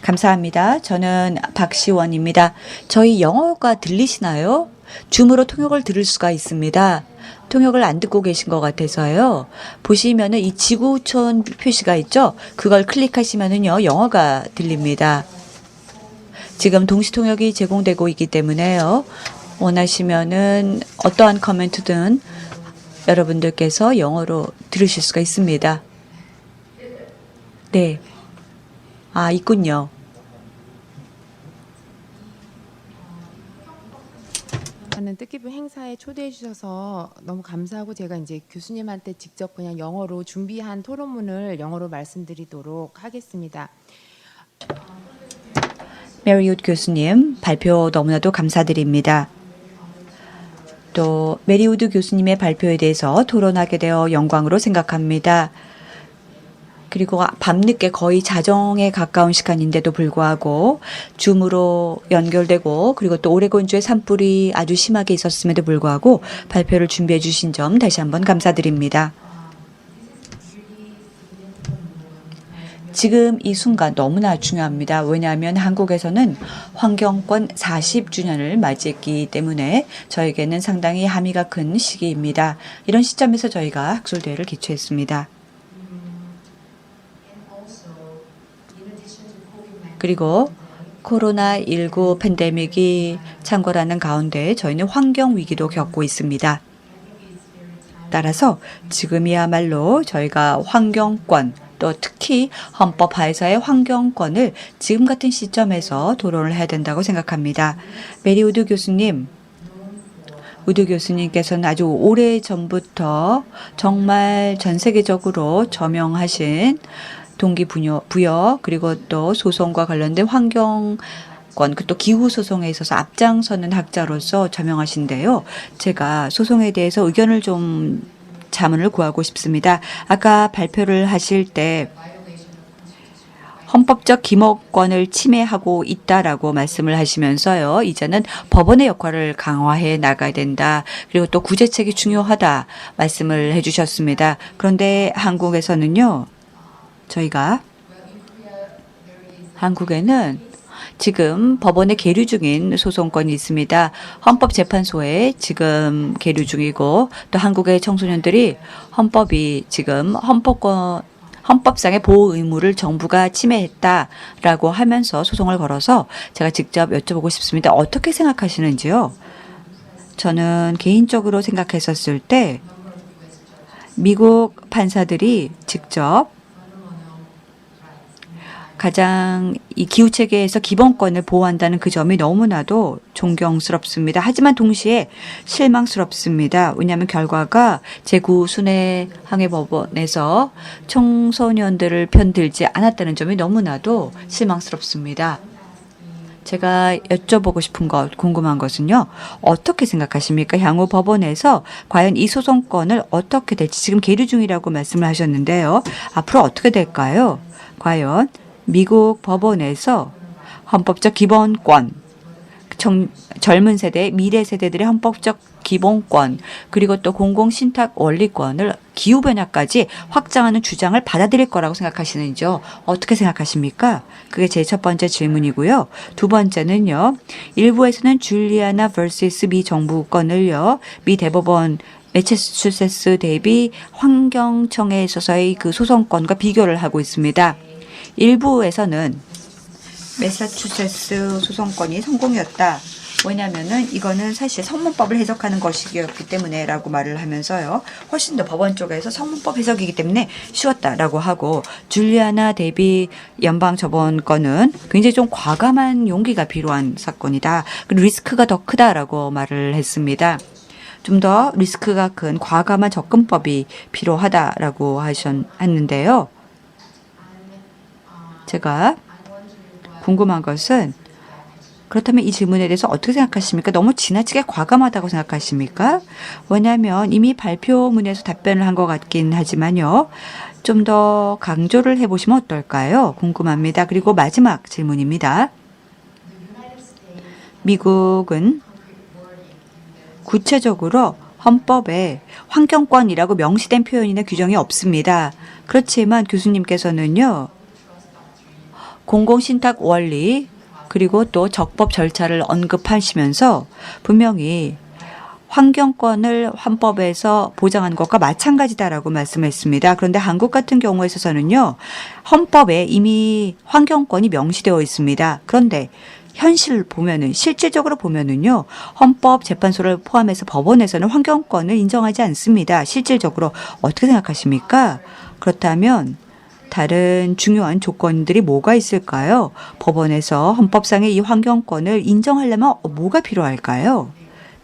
E: 감사합니다. 저는 박시원입니다. 저희 영어가 들리시나요? 줌으로 통역을 들을 수가 있습니다. 통역을 안 듣고 계신 것 같아서요. 보시면은 이 지구촌 표시가 있죠? 그걸 클릭하시면은요, 영어가 들립니다. 지금 동시 통역이 제공되고 있기 때문에요. 원하시면은 어떠한 커멘트든 여러분들께서 영어로 들으실 수가 있습니다. 네. 아, 있군요.
F: 하는 뜻깊은 행사에 초대해 주셔서 너무 감사하고 제가 이제 교수님한테 직접 그냥 영어로 준비한 토론문을 영어로 말씀드리도록 하겠습니다.
E: 메리우드 교수님 발표 너무나도 감사드립니다. 또 메리우드 교수님의 발표에 대해서 토론하게 되어 영광으로 생각합니다. 그리고 밤늦게 거의 자정에 가까운 시간인데도 불구하고 줌으로 연결되고 그리고 또 오레곤주의 산불이 아주 심하게 있었음에도 불구하고 발표를 준비해 주신 점 다시 한번 감사드립니다. 지금 이 순간 너무나 중요합니다. 왜냐하면 한국에서는 환경권 40주년을 맞이했기 때문에 저에게는 상당히 함의가 큰 시기입니다. 이런 시점에서 저희가 학술대회를 개최했습니다. 그리고 코로나19 팬데믹이 창궐하는 가운데 저희는 환경 위기도 겪고 있습니다. 따라서 지금이야말로 저희가 환경권 또 특히 헌법 하에서의 환경권을 지금 같은 시점에서 토론을 해야 된다고 생각합니다. 메리우드 교수님, 우드 교수님께서는 아주 오래전부터 정말 전 세계적으로 저명하신 동기부여 그리고 또 소송과 관련된 환경권 또 기후 소송에 있어서 앞장서는 학자로서 저명하신데요. 제가 소송에 대해서 의견을 좀 자문을 구하고 싶습니다. 아까 발표를 하실 때 헌법적 기목권을 침해하고 있다라고 말씀을 하시면서요. 이제는 법원의 역할을 강화해 나가야 된다. 그리고 또 구제책이 중요하다 말씀을 해주셨습니다. 그런데 한국에서는요. 저희가 한국에는 지금 법원에 계류 중인 소송권이 있습니다. 헌법재판소에 지금 계류 중이고 또 한국의 청소년들이 헌법이 지금 헌법상의 보호 의무를 정부가 침해했다라고 하면서 소송을 걸어서 제가 직접 여쭤보고 싶습니다. 어떻게 생각하시는지요? 저는 개인적으로 생각했었을 때 미국 판사들이 직접 가장 이 기후체계에서 기본권을 보호한다는 그 점이 너무나도 존경스럽습니다. 하지만 동시에 실망스럽습니다. 왜냐하면 결과가 제9순회항해법원에서 청소년들을 편들지 않았다는 점이 너무나도 실망스럽습니다. 제가 여쭤보고 싶은 것, 궁금한 것은요. 어떻게 생각하십니까? 향후 법원에서 과연 이 소송권을 어떻게 될지 지금 계류 중이라고 말씀을 하셨는데요. 앞으로 어떻게 될까요? 과연 미국 법원에서 헌법적 기본권, 젊은 세대, 미래 세대들의 헌법적 기본권, 그리고 또 공공신탁 원리권을 기후변화까지 확장하는 주장을 받아들일 거라고 생각하시는지요? 어떻게 생각하십니까? 그게 제 첫 번째 질문이고요. 두 번째는요. 일부에서는 줄리아나 vs. 미 정부권을요. 미 대법원 매체추세츠 대비 환경청에 있어서의 그 소송권과 비교를 하고 있습니다. 일부에서는 매사추세츠 소송권이 성공이었다. 왜냐하면은 이거는 사실 성문법을 해석하는 것이었기 때문에라고 말을 하면서요. 훨씬 더 법원 쪽에서 성문법 해석이기 때문에 쉬웠다라고 하고 줄리아나 대비 연방법원권은 굉장히 좀 과감한 용기가 필요한 사건이다. 그리고 리스크가 더 크다라고 말을 했습니다. 좀 더 리스크가 큰 과감한 접근법이 필요하다라고 하셨는데요. 제가 궁금한 것은 그렇다면 이 질문에 대해서 어떻게 생각하십니까? 너무 지나치게 과감하다고 생각하십니까? 왜냐하면 이미 발표문에서 답변을 한 것 같긴 하지만요. 좀 더 강조를 해보시면 어떨까요? 궁금합니다. 그리고 마지막 질문입니다. 미국은 구체적으로 헌법에 환경권이라고 명시된 표현이나 규정이 없습니다. 그렇지만 교수님께서는요. 공공신탁 원리 그리고 또 적법 절차를 언급하시면서 분명히 환경권을 헌법에서 보장한 것과 마찬가지다라고 말씀했습니다. 그런데 한국 같은 경우에 있어서는요. 헌법에 이미 환경권이 명시되어 있습니다. 그런데 현실 보면은 실질적으로 보면은요. 헌법재판소를 포함해서 법원에서는 환경권을 인정하지 않습니다. 실질적으로 어떻게 생각하십니까? 그렇다면 다른 중요한 조건들이 뭐가 있을까요? 법원에서 헌법상의 이 환경권을 인정하려면 뭐가 필요할까요?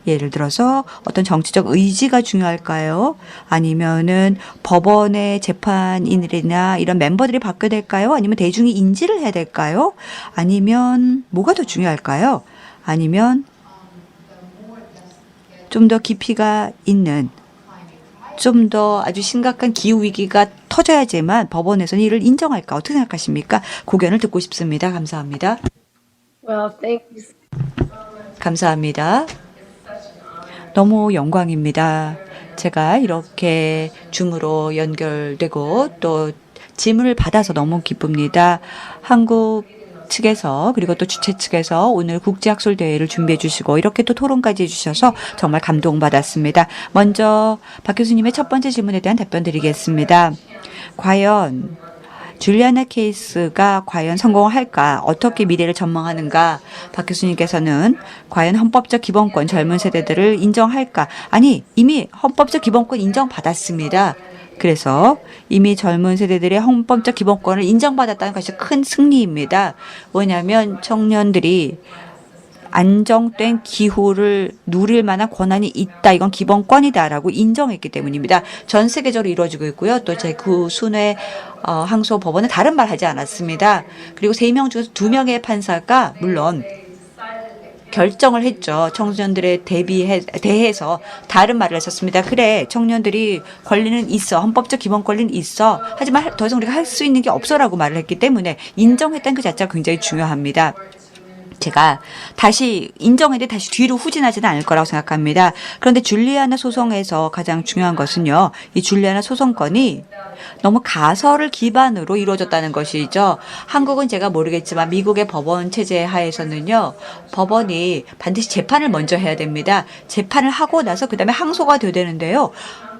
E: 예를 들어서 어떤 정치적 의지가 중요할까요? 아니면은 법원의 재판인이나 이런 멤버들이 바뀌어야 될까요? 아니면 대중이 인지를 해야 될까요? 아니면 뭐가 더 중요할까요? 아니면 좀 더 깊이가 있는 좀 더 아주 심각한 기후위기가 터져야지만 법원에서는 이를 인정할까? 어떻게 생각하십니까? 고견을 듣고 싶습니다. 감사합니다.
C: Well, thank you.
E: 감사합니다. 너무 영광입니다. 제가 이렇게 줌으로 연결되고 또 질문을 받아서 너무 기쁩니다. 한국 측에서 그리고 또 주최 측에서 오늘 국제학술대회를 준비해 주시고 이렇게 또 토론까지 해주셔서 정말 감동받았습니다. 먼저 박 교수님의 첫 번째 질문에 대한 답변 드리겠습니다. 과연 줄리아나 케이스가 과연 성공을 할까? 어떻게 미래를 전망하는가? 박 교수님께서는 과연 헌법적 기본권 젊은 세대들을 인정할까? 아니, 이미 헌법적 기본권 인정받았습니다. 그래서 이미 젊은 세대들의 헌법적 기본권을 인정받았다는 것이 큰 승리입니다. 왜냐하면 청년들이 안정된 기후를 누릴 만한 권한이 있다. 이건 기본권이다라고 인정했기 때문입니다. 전 세계적으로 이루어지고 있고요. 또 제 그 순회 항소 법원은 다른 말 하지 않았습니다. 그리고 3명 중에서 2명의 판사가 물론 결정을 했죠. 청소년들에 대해서 다른 말을 했었습니다. 그래, 청년들이 권리는 있어. 헌법적 기본 권리는 있어. 하지만 더 이상 우리가 할 수 있는 게 없어라고 말을 했기 때문에 인정했다는 그 자체가 굉장히 중요합니다. 제가 다시 인정했는데 다시 뒤로 후진하지는 않을 거라고 생각합니다. 그런데 줄리아나 소송에서 가장 중요한 것은요. 이 줄리아나 소송권이 너무 가설을 기반으로 이루어졌다는 것이죠. 한국은 제가 모르겠지만 미국의 법원 체제 하에서는요. 법원이 반드시 재판을 먼저 해야 됩니다. 재판을 하고 나서 그다음에 항소가 돼야 되는데요.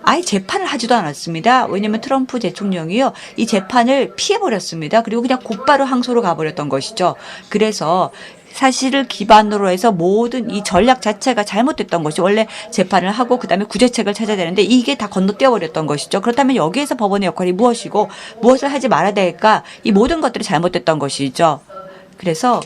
E: 아예 재판을 하지도 않았습니다. 왜냐하면 트럼프 대통령이요. 이 재판을 피해버렸습니다. 그리고 그냥 곧바로 항소로 가버렸던 것이죠. 그래서 사실을 기반으로 해서 모든 이 전략 자체가 잘못됐던 것이 원래 재판을 하고 그다음에 구제책을 찾아야 되는데 이게 다 건너뛰어버렸던 것이죠. 그렇다면 여기에서 법원의 역할이 무엇이고 무엇을 하지 말아야 될까? 이 모든 것들이 잘못됐던 것이죠. 그래서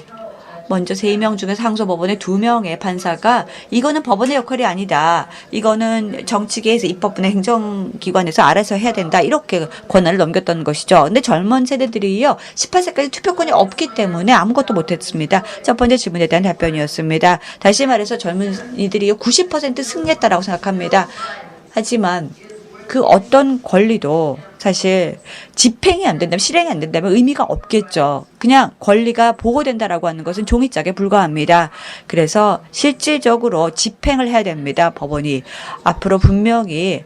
E: 먼저 3명 중에서 항소법원의 2명의 판사가 이거는 법원의 역할이 아니다. 이거는 정치계에서 입법부나 행정기관에서 알아서 해야 된다. 이렇게 권한을 넘겼던 것이죠. 근데 젊은 세대들이요. 18세까지 투표권이 없기 때문에 아무것도 못했습니다. 첫 번째 질문에 대한 답변이었습니다. 다시 말해서 젊은이들이요. 90% 승리했다라고 생각합니다. 하지만 그 어떤 권리도 사실 집행이 안 된다면 실행이 안 된다면 의미가 없겠죠. 그냥 권리가 보호된다라고 하는 것은 종이짝에 불과합니다. 그래서 실질적으로 집행을 해야 됩니다. 법원이 앞으로 분명히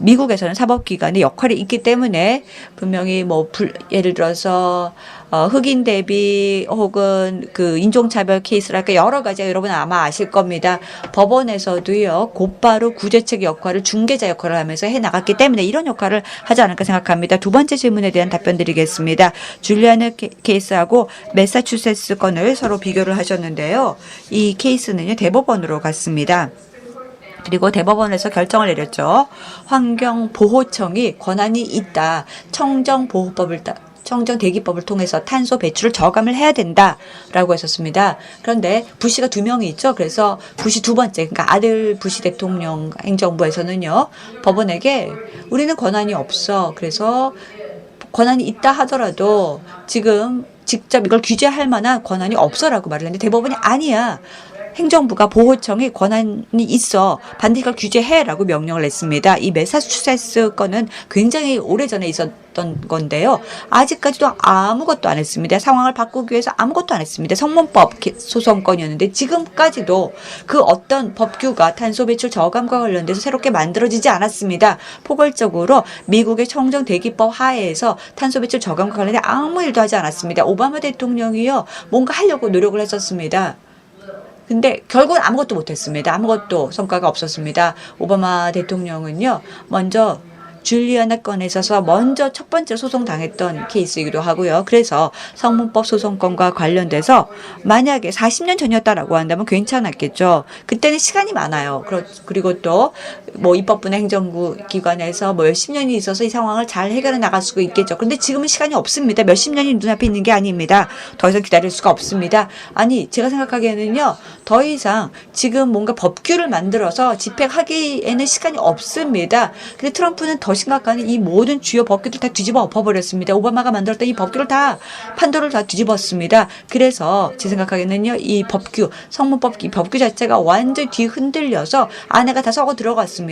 E: 미국에서는 사법기관의 역할이 있기 때문에 분명히 예를 들어서 흑인 대비 혹은 그 인종차별 케이스랄까 여러 가지 여러분 아마 아실 겁니다. 법원에서도요 곧바로 구제책 역할을 중개자 역할을 하면서 해 나갔기 때문에 이런 역할을 하지 않을까 생각합니다. 두 번째 질문에 대한 답변 드리겠습니다. 줄리아나 케이스하고 매사추세츠 건을 서로 비교를 하셨는데요. 이 케이스는요 대법원으로 갔습니다. 그리고 대법원에서 결정을 내렸죠. 환경보호청이 권한이 있다. 청정대기법을 통해서 탄소 배출을 저감을 해야 된다라고 했었습니다. 그런데 부시가 2명이 있죠. 그래서 부시 두 번째, 그러니까 아들 부시 대통령 행정부에서는요. 법원에게 우리는 권한이 없어. 그래서 권한이 있다 하더라도 지금 직접 이걸 규제할 만한 권한이 없어라고 말을 했는데 대법원이 아니야. 행정부가 보호청에 권한이 있어. 반드시 이걸 규제해라고 명령을 냈습니다. 이 매사추세츠 건은 굉장히 오래전에 있었던 건데요. 아직까지도 아무것도 안 했습니다. 상황을 바꾸기 위해서 아무것도 안 했습니다. 성문법 소송건이었는데 지금까지도 그 어떤 법규가 탄소 배출 저감과 관련돼서 새롭게 만들어지지 않았습니다. 포괄적으로 미국의 청정 대기법 하에서 탄소 배출 저감과 관련해 아무 일도 하지 않았습니다. 오바마 대통령이요. 뭔가 하려고 노력을 했었습니다. 근데 결국은 아무것도 못했습니다. 아무것도 성과가 없었습니다. 오바마 대통령은요, 먼저 줄리아나 건에 있어서 먼저 첫 번째 소송당했던 케이스이기도 하고요. 그래서 성문법 소송건과 관련돼서 만약에 40년 전이었다라고 한다면 괜찮았겠죠. 그때는 시간이 많아요. 그리고 또 뭐 입법부나 행정부 기관에서 뭐 몇십 년이 있어서 이 상황을 잘 해결해 나갈 수가 있겠죠. 그런데 지금은 시간이 없습니다. 몇십 년이 눈앞에 있는 게 아닙니다. 더 이상 기다릴 수가 없습니다. 아니, 제가 생각하기에는요, 더 이상 지금 뭔가 법규를 만들어서 집행하기에는 시간이 없습니다. 근데 트럼프는 더 심각한 이 모든 주요 법규들 다 뒤집어 엎어버렸습니다. 오바마가 만들었던 이 법규를 다 판도를 다 뒤집었습니다. 그래서 제 생각하기에는요, 이 법규, 성문법 이 법규 자체가 완전히 뒤흔들려서 안에가 다 썩어 들어갔습니다.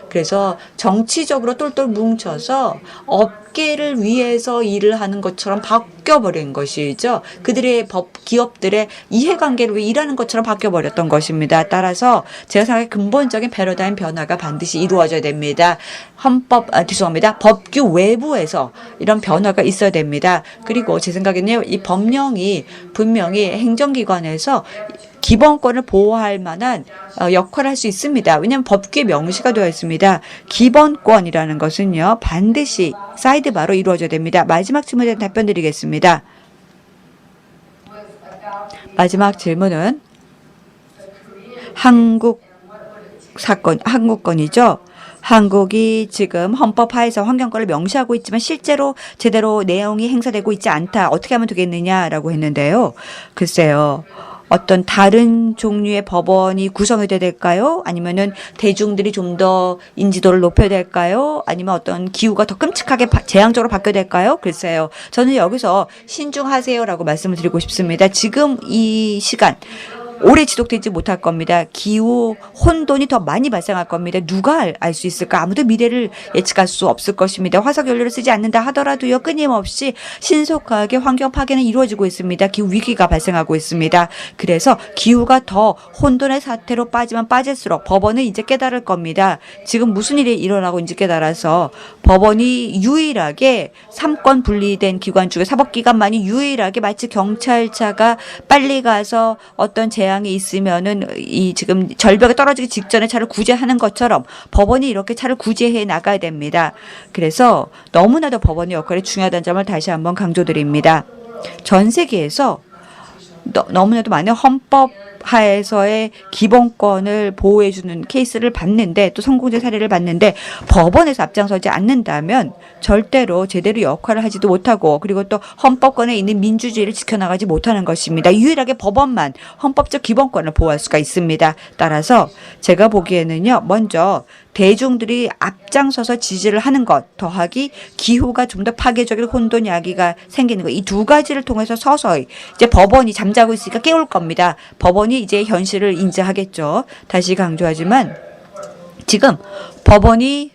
E: 그래서 정치적으로 똘똘 뭉쳐서 업계를 위해서 일을 하는 것처럼 바뀌어버린 것이죠. 그들의 기업들의 이해관계를 위해 일하는 것처럼 바뀌어버렸던 것입니다. 따라서 제가 생각해 근본적인 패러다임 변화가 반드시 이루어져야 됩니다. 죄송합니다. 법규 외부에서 이런 변화가 있어야 됩니다. 그리고 제 생각에는요, 이 법령이 분명히 행정기관에서 기본권을 보호할 만한 역할을 할 수 있습니다. 왜냐하면 법규에 명시가 되어 있습니다. 기본권이라는 것은요, 반드시 사이드바로 이루어져야 됩니다. 마지막 질문에 대한 답변 드리겠습니다. 마지막 질문은 한국 건이죠. 한국이 지금 헌법 하에서 환경권을 명시하고 있지만 실제로 제대로 내용이 행사되고 있지 않다. 어떻게 하면 되겠느냐라고 했는데요. 글쎄요. 어떤 다른 종류의 법원이 구성이 돼야 될까요? 아니면은 대중들이 좀 더 인지도를 높여야 될까요? 아니면 어떤 기후가 더 끔찍하게 재앙적으로 바뀌어야 될까요? 글쎄요. 저는 여기서 신중하세요라고 말씀을 드리고 싶습니다. 지금 이 시간 오래 지속되지 못할 겁니다. 기후 혼돈이 더 많이 발생할 겁니다. 누가 알 수 있을까? 아무도 미래를 예측할 수 없을 것입니다. 화석연료를 쓰지 않는다 하더라도요, 끊임없이 신속하게 환경 파괴는 이루어지고 있습니다. 기후 위기가 발생하고 있습니다. 그래서 기후가 더 혼돈의 사태로 빠지면 빠질수록 법원은 이제 깨달을 겁니다. 지금 무슨 일이 일어나고 있는지 깨달아서 법원이 유일하게 3권 분리된 기관 중에 사법기관만이 유일하게 마치 경찰차가 빨리 가서 어떤 재앙이 있으면은 이 지금 절벽에 떨어지기 직전에 차를 구제하는 것처럼 법원이 이렇게 차를 구제해 나가야 됩니다. 그래서 너무나도 법원의 역할이 중요하다는 점을 다시 한번 강조드립니다. 전 세계에서 너무나도 많은 헌법 하에서의 기본권을 보호해주는 케이스를 봤는데, 또 성공적 사례를 봤는데, 법원에서 앞장서지 않는다면 절대로 제대로 역할을 하지도 못하고, 그리고 또 헌법권에 있는 민주주의를 지켜나가지 못하는 것입니다. 유일하게 법원만 헌법적 기본권을 보호할 수가 있습니다. 따라서 제가 보기에는요, 먼저 대중들이 앞장서서 지지를 하는 것 더하기 기후가 좀 더 파괴적인 혼돈 야기가 생기는 것, 이 두 가지를 통해서 서서히 이제 법원이 잠자고 있으니까 깨울 겁니다. 법원이 이제 현실을 인지하겠죠. 다시 강조하지만 지금 법원이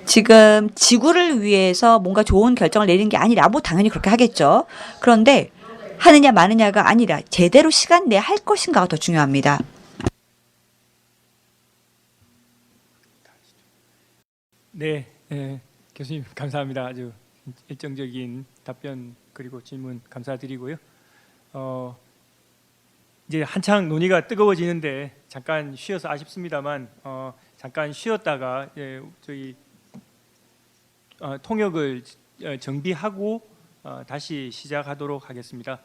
E: 지금 지구를 위해서 뭔가 좋은 결정을 내리는 게 아니라, 뭐 당연히 그렇게 하겠죠. 그런데 하느냐 마느냐가 아니라 제대로 시간 내에 할 것인가가 더 중요합니다.
A: 네, 교수님 감사합니다. 아주 일정적인 답변 그리고 질문 감사드리고요. 이제 한창 논의가 뜨거워지는데 잠깐 쉬어서 아쉽습니다만 잠깐 쉬었다가 저희 통역을 정비하고 다시 시작하도록 하겠습니다.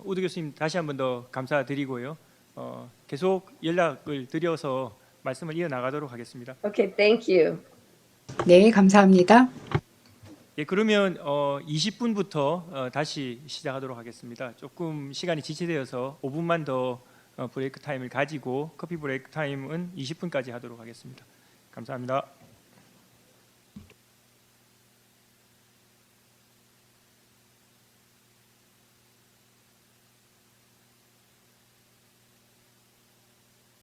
A: 우드 교수님 다시 한 번 더 감사드리고요. 계속 연락을 드려서 말씀을 이어나가도록 하겠습니다.
C: Okay, thank you.
D: 네, 감사합니다.
A: 예, 그러면 20분부터 다시 시작하도록 하겠습니다. 조금 시간이 지체되어서 5분만 더 브레이크 타임을 가지고 커피 브레이크 타임은 20분까지 하도록 하겠습니다. 감사합니다.